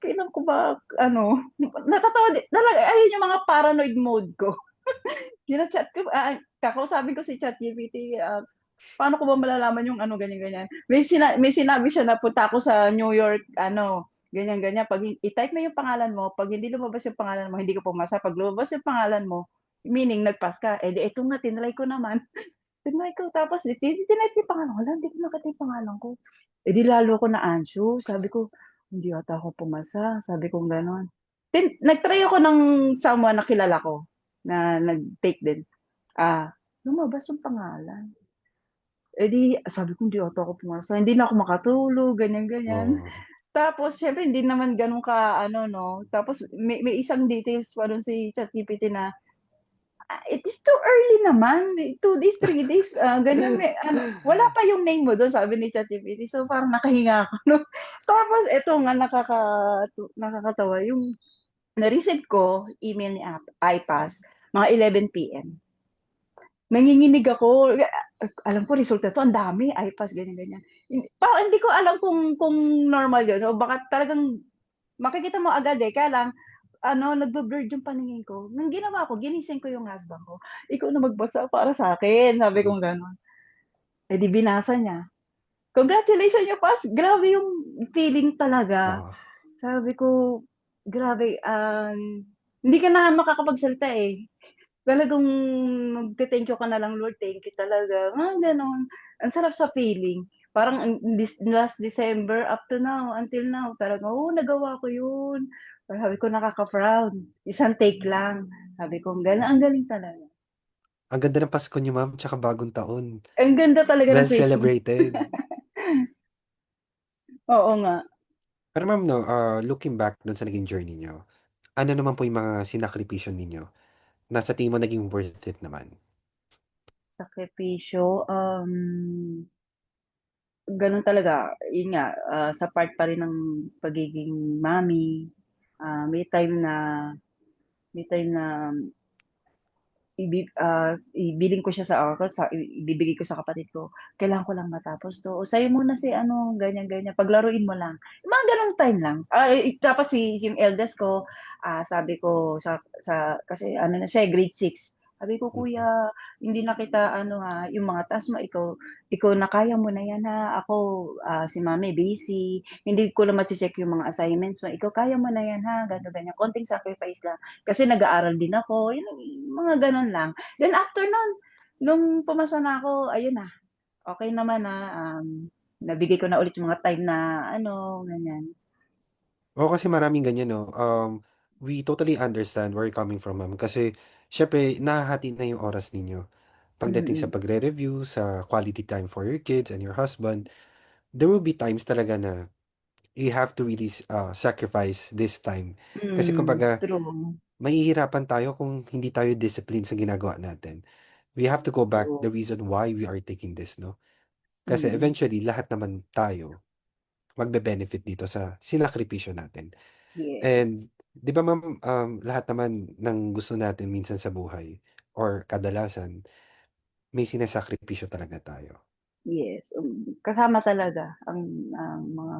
kailan ko ba ano, natatawa din talaga, ayun yung mga paranoid mode ko. China-chat ko, kakausapin ko si ChatGPT, paano ko ba malalaman yung ano, ganyan, ganyan. May sinabi siya na punta ako sa New York ano, ganyan, ganyan. 'Pag i-type mo yung pangalan mo, 'pag hindi lumabas yung pangalan mo, hindi ka pumasa. 'Pag lumabas yung pangalan mo, meaning nag-pass ka. Eh, di eto nga tinry ko naman. Tinry ko tapos tinype yung pangalan ko, hala hindi ko nakita yung pangalan ko. Eh, di lalo ako na-anxious. Sabi ko, "Hindi yata ako pumasa." Sabi kong gano'n. Nag-try ako ng someone na kilala ko na nag-take din. Lumabas yung pangalan. Eh, di sabi ko, "Hindi ata ako pumasa." Hindi na ako makatulog, ganyan. Oo. Tapos siyempre hindi naman gano'n ka-ano 'no, tapos may isang details pa dun si ChatGPT na, "It is too early naman, 2 days, 3 days, ganyan may ano, wala pa yung name mo dun," sabi ni ChatGPT. So parang nakahinga ako 'no. Tapos eto nga nakakatawa yung na-receive ko email ni iPass mga 11 PM. Nanginginig ako, alam ko resulta 'to ang dami, iPass ganyan. Parang hindi ko alam kung normal yun o baka talagang makikita mo agad, eh, kaya lang ano nagbe-blurred yung paningin ko. Ang ginawa ko ginising ko yung husband ko, "Ikaw na magbasa para sa'kin," sabi Mm. kong gano'n. Eh, di binasa niya, "Congratulations you passed." Grabe yung feeling talaga. Oo. Sabi ko, grabe, hindi ka na makakapagsalita, eh. Talagang magte-thank you ka na lang, "Lord, thank you talaga." Mga gano'n. Ang sarap sa feeling. Parang last December up to now, until now talaga, "Oo, nagawa ko 'yun." Sabi ko, "Nakaka-proud." Isang take lang. Sabi ko, ang galing talaga." Ang ganda ng Pasko niyo, ma'am, tsaka Bagong Taon. Ang ganda talaga Well ng Christmas. celebrated. Oo nga, Pero ma'am 'no, looking back dun sa naging journey niyo, ano naman po yung mga sinakripisyo ninyo na sa tingin mo naging worth it naman? sakripisyo, gano'n talaga. 'Yun nga, sa part pa rin ng pagiging mommy, ah, may time na may time na bibilin ko siya ibibigay ko sa kapatid ko, "Kailangan ko lang matapos 'to, o sa'yo muna si ano, ganyan, paglaruin mo lang." Yung mga gano'ng time lang. Tapos yung eldest ko, sabi ko kasi ano na siya, eh, grade 6. Sabi ko, Mm. "Kuya, hindi na kita ano, yung mga task mo ikaw na kaya mo na 'yan, ha. Ako, si mami busy, hindi ko na mache-check yung mga assignments mo, ikaw kaya mo na 'yan, ha." Ganto, ganyan, konting sacrifice lang. Kasi nag-aaral din ako, yun mga gano'n lang. Then after nun, nung pumasa na ako, ayun na, okey naman na, nabigay ko na ulit yung mga time na ano, ganyan. Oo, kasi maraming ganyan 'no, we totally understand where you're coming from, ma'am, kasi siyempre nahahati na yung oras ninyo. Pagdating sa Mm, pagre-review, sa quality time for your kids and your husband, there will be times talaga na you have to really, sacrifice this time. Kasi kumbaga true, mahihirapan tayo kung hindi tayo disciplined sa ginagawa natin. We have to go back true. the reason why we are taking this 'no, kasi Mm, eventually lahat naman tayo magbe-benefit dito sa sinakripisyo natin. yes. And 'di ba ma'am, lahat naman ng gusto natin minsan sa buhay or kadalasan may sinasakripisyo talaga tayo. Yes, kasama talaga ang mga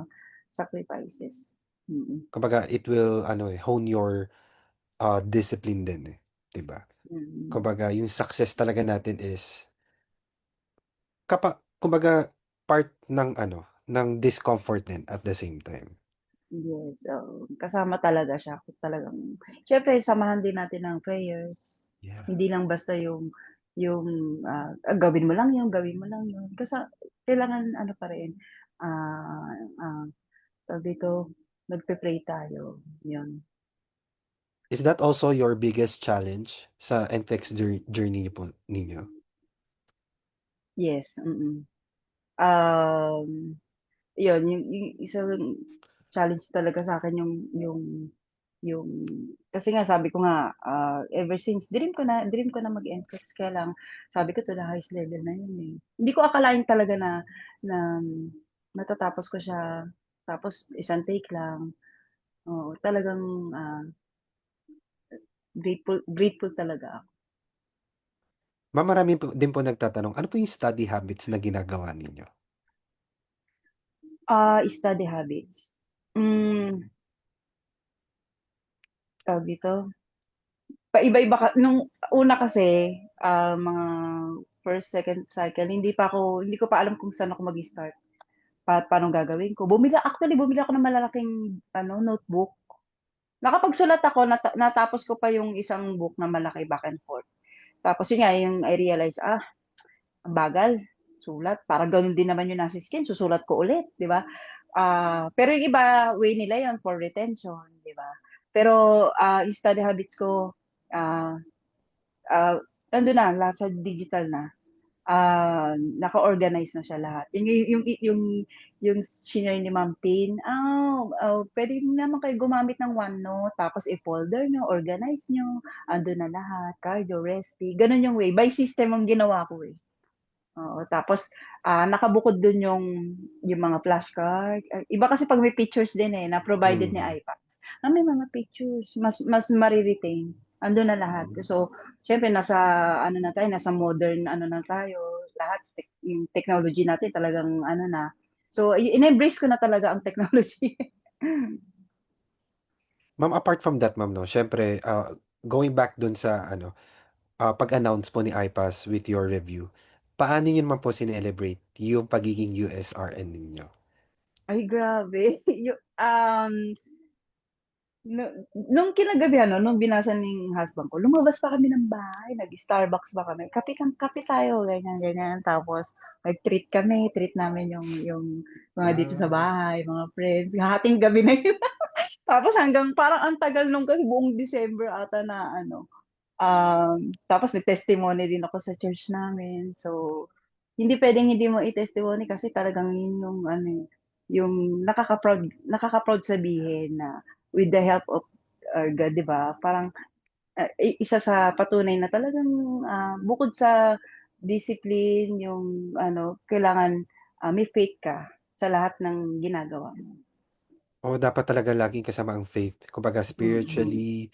sacrifices. Mm, Kumbaga it will ano, hone your, discipline din, 'di ba? mm. Kumbaga yung success talaga natin is kumbaga part ng ano, ng discomfort din at the same time. Yes, oo. Kasama talaga siya kung talagang siyempre samahan din natin ng prayers. Yeah. Hindi lang basta yung, gawin mo lang yun, gawin mo lang yun. Kailangan ano pa rin, ah, ah, tawag dito, magpe-pray tayo, yun. Is that also your biggest challenge sa NCLEX journey niyo po ninyo? Yes, mm. Um, Yun yung isang challenge talaga sa'kin yung kasi nga sabi ko nga, ever since dream ko na mag-NCLEX kaya lang sabi ko to the highest level na yun, eh. Hindi ko akalain talaga na matatapos ko siya tapos isang take lang. Oo, talagang, grateful talaga ako. Ma'am, marami po din po nagtatanong, ano po yung study habits na ginagawa ninyo? Study habits, hmm, tawag dito, paiba-iba nung una kasi, mga first, second cycle hindi ko pa alam kung saan ako mag-start. Paanong gagawin ko? Bumili ako ng malalaking ano, notebook. Nakapagsulat ako, natapos ko pa yung isang book na malaki, back and forth. Tapos yun nga, yung I realize, ang bagal sulat, parang gano'n din naman yung nasa skin, susulat ko ulit, 'di ba? Pero yung iba, way nila yun for retention, 'di ba? Pero, yung study habits ko, ah, ah, nandun na, lahat sa digital na. naka-organize na siya lahat. Yung shinare ni Ma'am Tin, puwede naman kayo gumamit ng OneNote tapos i-folder niyo, organize niyo, andun na lahat, cardio, recipe, gano'n yung way. By system ang ginawa ko, eh. Oo, tapos, nakabukod dun yung mga flashcard, iba kasi 'pag may pictures din, eh, na provided ni Mm. iPads. May mga pictures, mas mare-retain, andun na lahat. So, siyempre nasa ano na tayo, nasa modern ano na tayo, lahat yung technology natin talagang ano na. So, in-embrace ko na talaga ang technology. Ma'am, apart from that ma'am 'no, siyempre, going back dun sa ano, pag-announce po ni iPass with your review, paano niyo naman po sinelebrate yung pagiging USRN ninyo? Ay grabe, nung kinagabihan nung binasa ng husband ko, lumabas pa kami ng bahay, nag-Starbucks pa kami, kape tayo, ganyan, ganyan. Tapos nag-treat kami, treat namin yung mga dito sa Ah, bahay, mga friends, hahating gabi na yun. Tapos hanggang parang ang tagal nung kasi buong December ata na ano, tapos nag-testimony din ako sa church namin. So, hindi puwedeng hindi mo i-testimony kasi talagang yun yung ano, eh, yung nakaka-proud sabihin na with the help of our God, 'di ba? Parang, isa sa patunay na talagang, bukod sa discipline yung ano, kailangan, may faith ka sa lahat ng ginagawa mo. oo dapat talaga laging kasama ang faith. Kumbaga Mm, spiritually,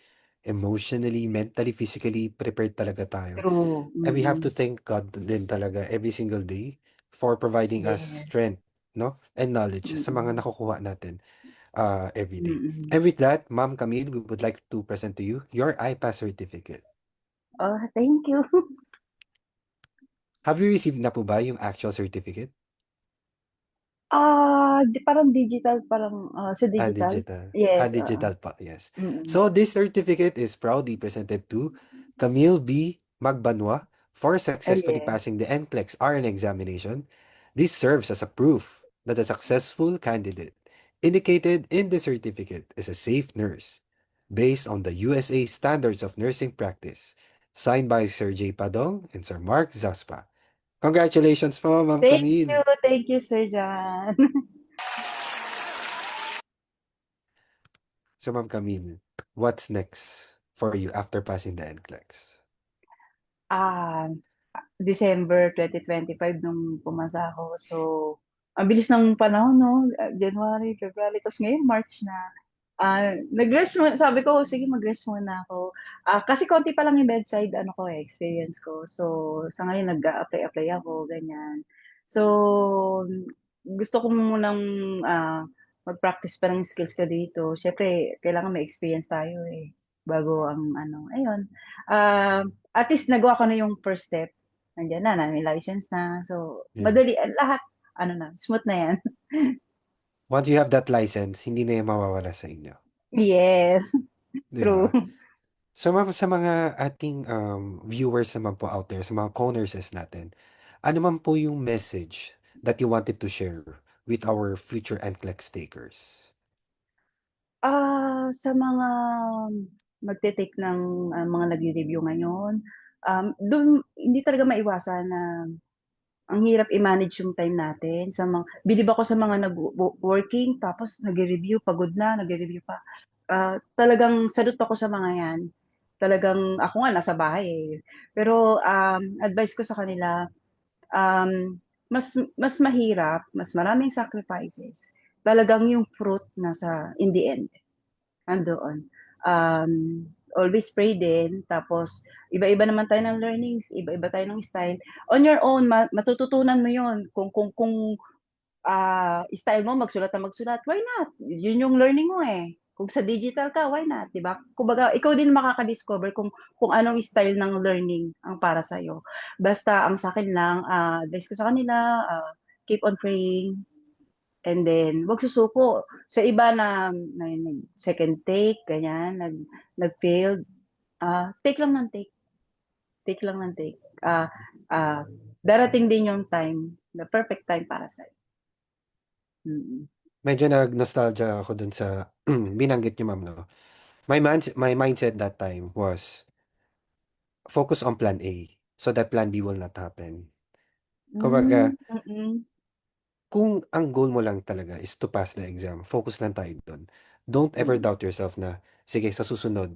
emotionally, mentally, physically prepared talaga tayo. true, And we have to mm. thank God din talaga every single day for providing us Yes, strength, 'no, and knowledge sa mga mm, nakukuha natin, every day. mm. And with that, Ma'am Camille, we would like to present to you your iPass certificate. Oh, thank you. Have you received na po ba yung actual certificate? Parang digital, parang, sa digital? Digital. Yes, oo. Digital pa, yes. Mm. So this certificate is proudly presented to Camille B. Magbanwa for successfully Yes. passing the NCLEX RN examination. This serves as a proof that a successful candidate indicated in the certificate is a safe nurse based on the USA Standards of Nursing Practice, signed by Sir J. Padong and Sir Mark Zaspa. Congratulations po, Ma'am Camille! Thank you, Sir John. So, Ma'am Camille, what's next for you after passing the NCLEX? Ah, December 2025 nung pumasa ako. So, ang bilis ng panahon 'no, January, February, ta's ngayon March na. Nag-rest muna sabi ko, "Sige mag-rest muna ako." Kasi konti pa lang yung bedside ano ko, eh, experience ko. So, sa ngayon nag-a-apply-apply ako, ganyan. So, gusto ko munang, mag-practice pa ng skills ko dito. Siyempre kailangan may experience tayo, eh, bago ang ano, ayun. At least nagawa ko na yung first step. Nandiyan na, may license na. So, Yeah. madali lahat ano na, smooth na 'yan. Once you have that license, hindi na yan mawawala sa inyo, Yes, 'di true. ba? So, ma'am, sa mga ating, viewers naman po out there, sa mga co-nurses natin, ano man po yung message that you wanted to share with our future NCLEX takers? Sa mga magte-take ng, mga nagre-review ngayon, dun hindi talaga maiwasan na ang hirap i-manage yung time natin bilib ako sa mga working tapos nagre-review, pagod na, nagre-review pa. Talagang salute ako sa mga 'yan. Talagang ako nga nasa bahay, eh. Pero, advice ko sa kanila, mas mahirap, mas maraming sacrifices, talagang yung fruit nasa in the end. Andoon. Um, Always pray din tapos iba-iba naman tayo ng learnings, iba-iba tayo ng style. On your own matututunan mo 'yun kung, style mo magsulat na magsulat, why not? 'Yun yung learning mo, eh. Kung sa digital ka, why not, 'di ba? Kumbaga ikaw din makaka-discover kung anong style ng learning ang para sa'yo. Basta ang sa'kin lang, advice ko sa kanila, keep on praying. And then, 'wag susuko. Sa iba na nag-second take ganyan, nag-failed, take lang ng take, take lang ng take. Ah, Darating din yung time, the perfect time para sa'yo. Mm. Medyo nag-nostalgia ako dun sa binanggit niyo, ma'am, 'no? My mindset that time was focus on plan A so that plan B will not happen. Kumbaga, Mm. kung ang goal mo lang talaga is to pass the exam, focus lang tayo dun. Don't ever Mm. doubt yourself na, sige, sa susunod,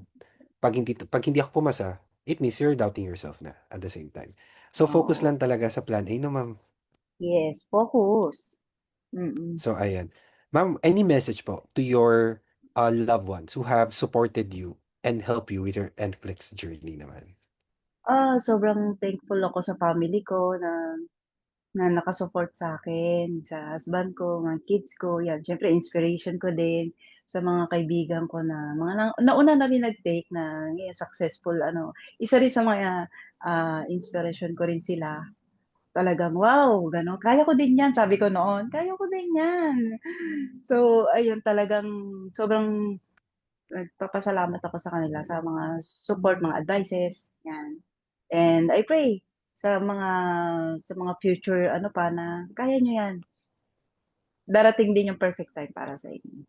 pag hindi ako pumasa, it means you're doubting yourself na at the same time. So, focus Oo. lang talaga sa plan A, no, ma'am? Yes, focus. Mm. So, ayan. Ma'am, any message po to your loved ones who have supported you and help you with your NCLEX journey naman? Sobrang thankful ako sa family ko na naka-support sa'kin, sa husband ko, mga kids ko, 'yan. Siyempre inspiration ko din sa mga kaibigan ko na mga nauna na rin nag-take na ngayon successful ano. Isa rin sa mga, inspiration ko rin sila. Talagang, "Wow, gano'n, kaya ko din 'yan," sabi ko noon, "Kaya ko din 'yan." So, ayun talagang sobrang nagpapasalamat ako sa kanila sa mga support, mga advices, 'yan. And I pray sa mga future ano pa na kaya niyo 'yan. Darating din yung perfect time para sa inyo.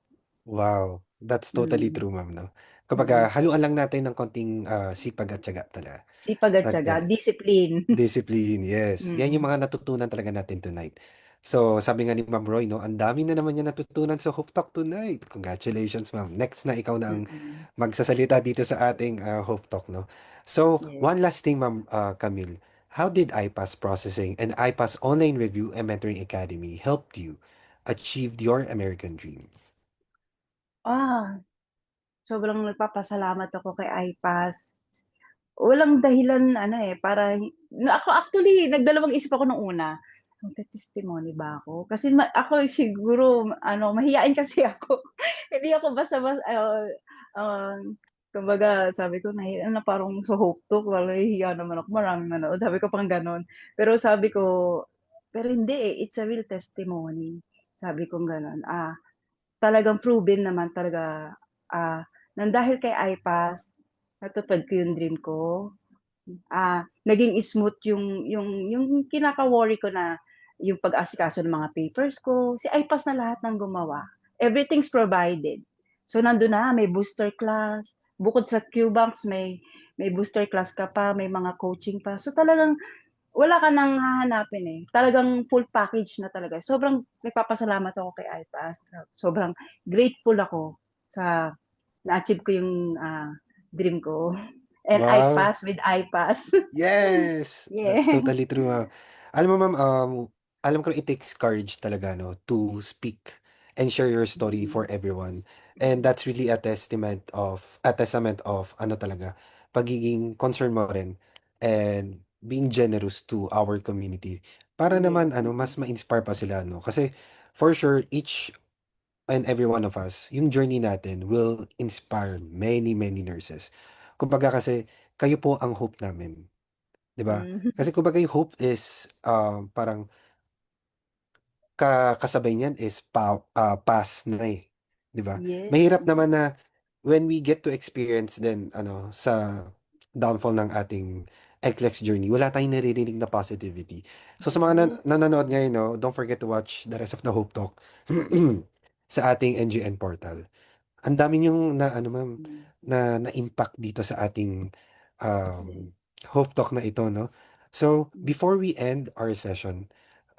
Wow, that's totally Mm. true, ma'am, 'no? Kumbaga, Mm. haluan lang natin ng konting sipag at tiyaga talaga. Sipag at At tiyaga, discipline. discipline, yes. Yan yung Mm. mga natutunan talaga natin tonight. So, sabi nga ni Ma'am Roy, 'no, ang dami na naman niya natutunan sa Hope Talk tonight. Congratulations, ma'am. Next na ikaw na ang Mm. magsasalita dito sa ating Hope Talk, 'no? So, Yes. one last thing, Ma'am Camille. How did iPass Processing and iPass Online Review and Mentoring Academy helped you achieve your American dream? Ah, Sobrang nagpapasalamat ako kay iPass. Walang dahilan ano, para na ako actually nagdalawang isip ako nung una, magte-testimony ba ako? Kasi ako siguro ano, mahiyain kasi ako. Hindi ako basta-basta kumbaga sabi ko nahiya na parang sa Hope Talk parang nahihiya naman ako, maraming manood, sabi ko pang gano'n. Pero sabi ko, pero hindi, it's a real testimony, sabi kong gano'n. Talagang proven naman talaga, ng dahil kay iPass natupad ko yung dream ko. Naging smooth yung kinaka-worry ko na yung pag-asikaso ng mga papers ko, si iPass na lahat ng gumawa. Everything's provided. So nandun na, may booster class, bukod sa QBanks may booster class ka pa, may mga coaching pa. So talagang wala ka ng hahanapin, talagang full package na talaga. Sobrang nagpapasalamat ako kay iPass, sobrang grateful ako sa na-achieve ko yung, dream ko and I Wow. pass with iPass. Yes! That's Yeah. totally true, alam mo, ma'am, alam ko it takes courage talaga, 'no, to speak and share your story for Mm. everyone. And that's really a testament of ano talaga, pagiging concern mo rin and being generous to our community. Para Yes, naman ano, mas ma-inspire pa sila, 'no? Kasi for sure, each and every one of us, yung journey natin will inspire many, many nurses. Kumbaga kasi, kayo po ang hope namin. 'Di ba? Mhm. Kasi kumbaga yung hope is, parang kasabay niyan is pass na, 'di ba? Yes. Mahirap naman na when we get to experience din ano, sa downfall ng ating NCLEX journey, wala tayong naririnig na positivity. So sa mga Yes. nanonood ngayon, 'no, don't forget to watch the rest of the Hope Talk sa ating NGN portal. Ang dami niyong na ano, ma'am, Hmm. na-impact dito sa ating, um, Yes. Hope Talk na ito, 'no? So, Hmm. before we end our session,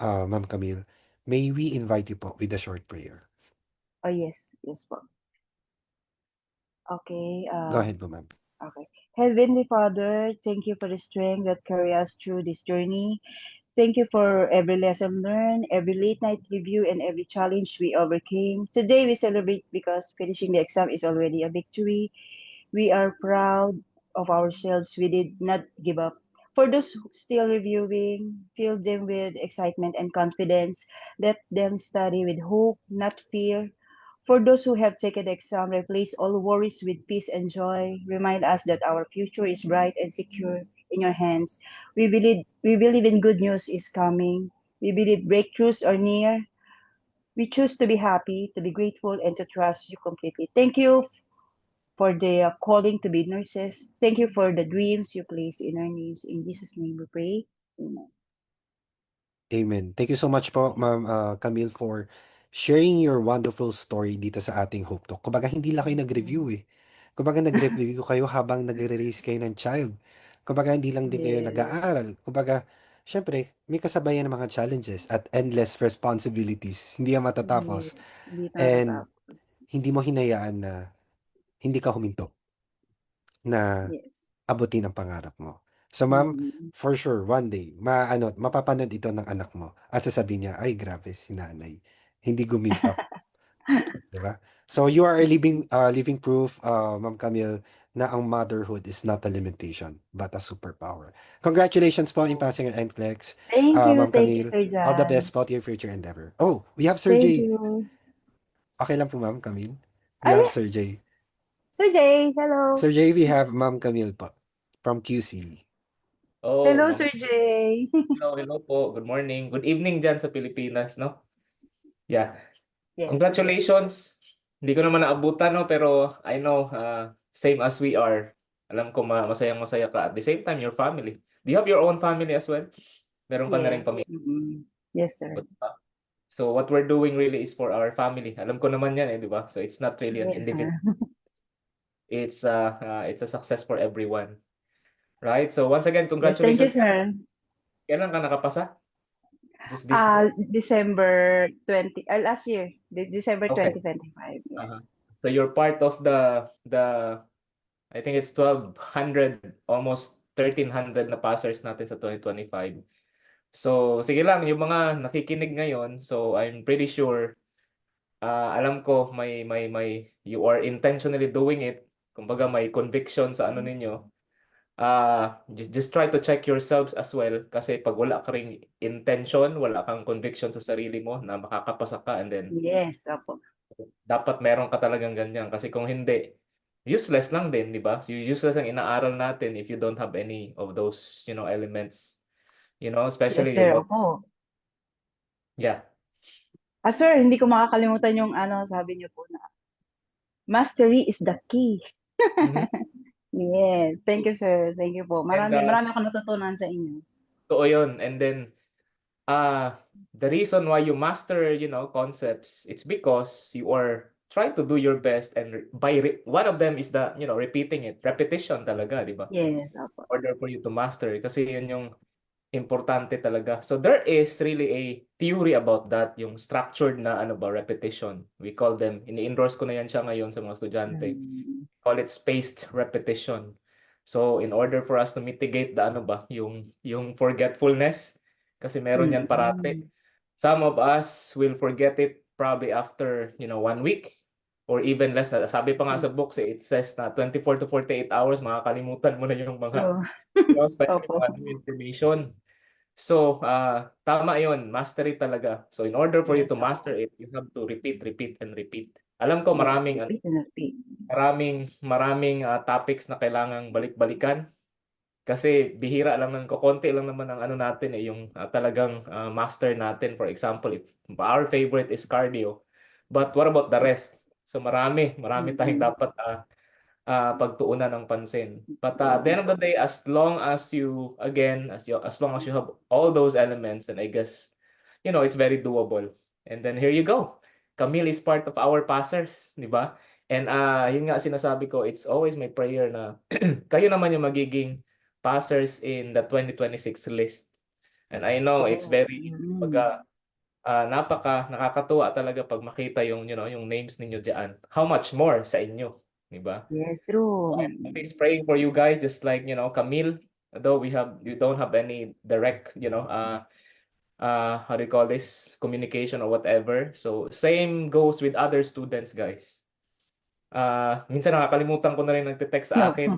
Ma'am Camille, may we invite you po with a short prayer. Oh, yes. Yes po. Okay, Go ahead po, ma'am. okay. Heavenly Father, thank you for the strength that carry us through this journey. Thank you for every lesson learned, every late night review, and every challenge we overcame. Today we celebrate because finishing the exam is already a victory. We are proud of ourselves. We did not give up. For those still reviewing, fill them with excitement and confidence. Let them study with hope, not fear. For those who have taken the exam, replace all worries with peace and joy. Remind us that our future is bright and secure in your hands. We believe in good news is coming. We believe breakthroughs are near. We choose to be happy, to be grateful, and to trust you completely. Thank you for the calling to be nurses. Thank you for the dreams you place in our names. In Jesus' name we pray. Amen. Amen. Thank you so much po, Ma'am, Camille, for sharing your wonderful story dito sa ating Hope Talk. Kumbaga hindi lang kayo nag-review, Mm. Kumbaga nag-review kayo habang nagre-raise kayo ng child. Kumbaga hindi lang din kayo Yes. nag-aaral. Kumbaga siyempre may kasabayan ng mga challenges at endless responsibilities. Hindi yan matatapos Yes, hindi na and natatapos. hindi mo hinayaan na hindi ka huminto na Yes. abutin ang pangarap mo. So ma'am, Mm. for sure, one day, mapapanood ito ng anak mo at sasabihin niya, ay grabe si nanay, hindi guminto, di ba? So you are a living proof, Ma'am Camille, na ang motherhood is not a limitation, but a superpower. Congratulations po in passing your NCLEX, Ma'am Thank you, Camille. Sir All the Jan. best po to your future endeavor. Oh, we have Sir Thank J. you. Okay lang po, Ma'am Camille? We Ah, have yes, Sir J. Sir Jay, hello. Sir J, we have Ma'am Camille po from QC. Oh, Hello, ma'am. Sir Jay. Hello po. Good morning. Good evening dyan sa Pilipinas, no? Yeah. Yes. Congratulations. Hindi ko naman naabutan, no? Pero I know, same as we are. Alam ko masayang-masaya ka. At the same time, your family. Do you have your own family as well? Meron ka na rin Yes. pamilya. Mm-mm. Yes, sir. So what we're doing really is for our family. Alam ko naman yan, di ba? So it's not really an Yes, sir. individual. It's a success for everyone. Right? So once again, Yes, thank you, congratulations. sir. Kailan ka nakapasa? Just this year? December 20, last year, December Okay. 2025. Uh-huh. Yes. So you're part of the I think it's 1,200, almost 1,300 na passers natin sa 2025. So sige lang, yung mga nakikinig ngayon, so I'm pretty sure, alam ko may you are intentionally doing it. Kumbaga may conviction sa ano ninyo. Just try to check yourselves as well kasi pag wala ka ring intention, wala kang conviction sa sarili mo na makakapasa ka, and then Yes, opo. dapat meron ka talagang ganyan kasi kung hindi, useless lang din, di ba? So, useless ang inaaral natin if you don't have any of those, elements, Yes, especially sir, about, opo. yeah. Sir, hindi ko makakalimutan yung sabi niyo po na mastery is the key. Mhm. Yes. Thank you, sir. Thank you po. And Marami akong natutunan sa inyo. totoo yun. And then, the reason why you master, concepts, it's because you are trying to do your best, and one of them is the, repeating it. Repetition talaga, di ba? Yes, opo. In order for you to master, kasi yun yung importante talaga. So there is really a theory about that, yung structured na repetition. We call them, ini-endorse ko na yan siya ngayon sa mga estudyante. Call it spaced repetition. So in order for us to mitigate the yung forgetfulness, kasi meron yan parate. Some of us will forget it probably after, 1 week or even less. Sabi pa nga sa books, it says na 24 to 48 hours, makakalimutan mo na yung mga, especially Opo. mga new information. So, tama yun, mastery talaga. So, in order for you Yes, to master it, you have to repeat, repeat, and repeat. Alam ko yes, repeat and repeat. maraming topics na kailangang balik-balikan. Kasi bihira lang konti lang naman ang natin yung talagang master natin. For example, if our favorite is cardio, but what about the rest? So marami tayong dapat pagtuunan ng pansin. But at the end of the day, as long as you have all those elements, and I guess, it's very doable. And then here you go. Camille is part of our passers, di ba? And yun nga sinasabi ko, it's always my prayer na kayo naman yung magiging passers in the 2026 list. And I know it's very nakakatuwa talaga pag makita yung yung names ninyo diyan. How much more sa inyo, di ba? Yes, true. So I'm always praying for you guys, just like Camille, though you don't have any direct how do you call this, communication or whatever. So same goes with other students, guys. Minsan nakakalimutan ko na rin nagte-text sa akin.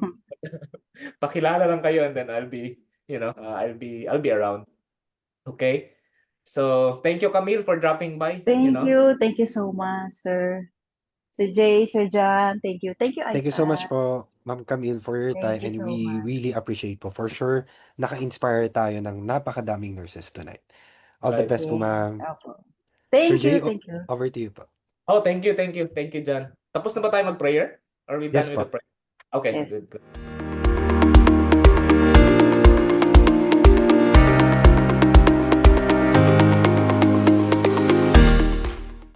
Pakilala lang kayo, and then I'll be I'll be around. Okay? So thank you, Camille, for dropping by. Thank you so much, sir. Sir Jay, Sir John, thank you. Thank you, Thank you so much iPad. po, Ma'am Camille, for your time, Thank you and so we much. really appreciate po. For sure, naka-inspire tayo ng napakadaming nurses tonight. All the Right. best po, Yes, ma'am. opo. Sir Thank Jay, you, thank you. over to you po. Oh, thank you, John. Tapos na ba tayo mag-prayer? Are we Yes done with po. the prayer? Okay, Yes. good.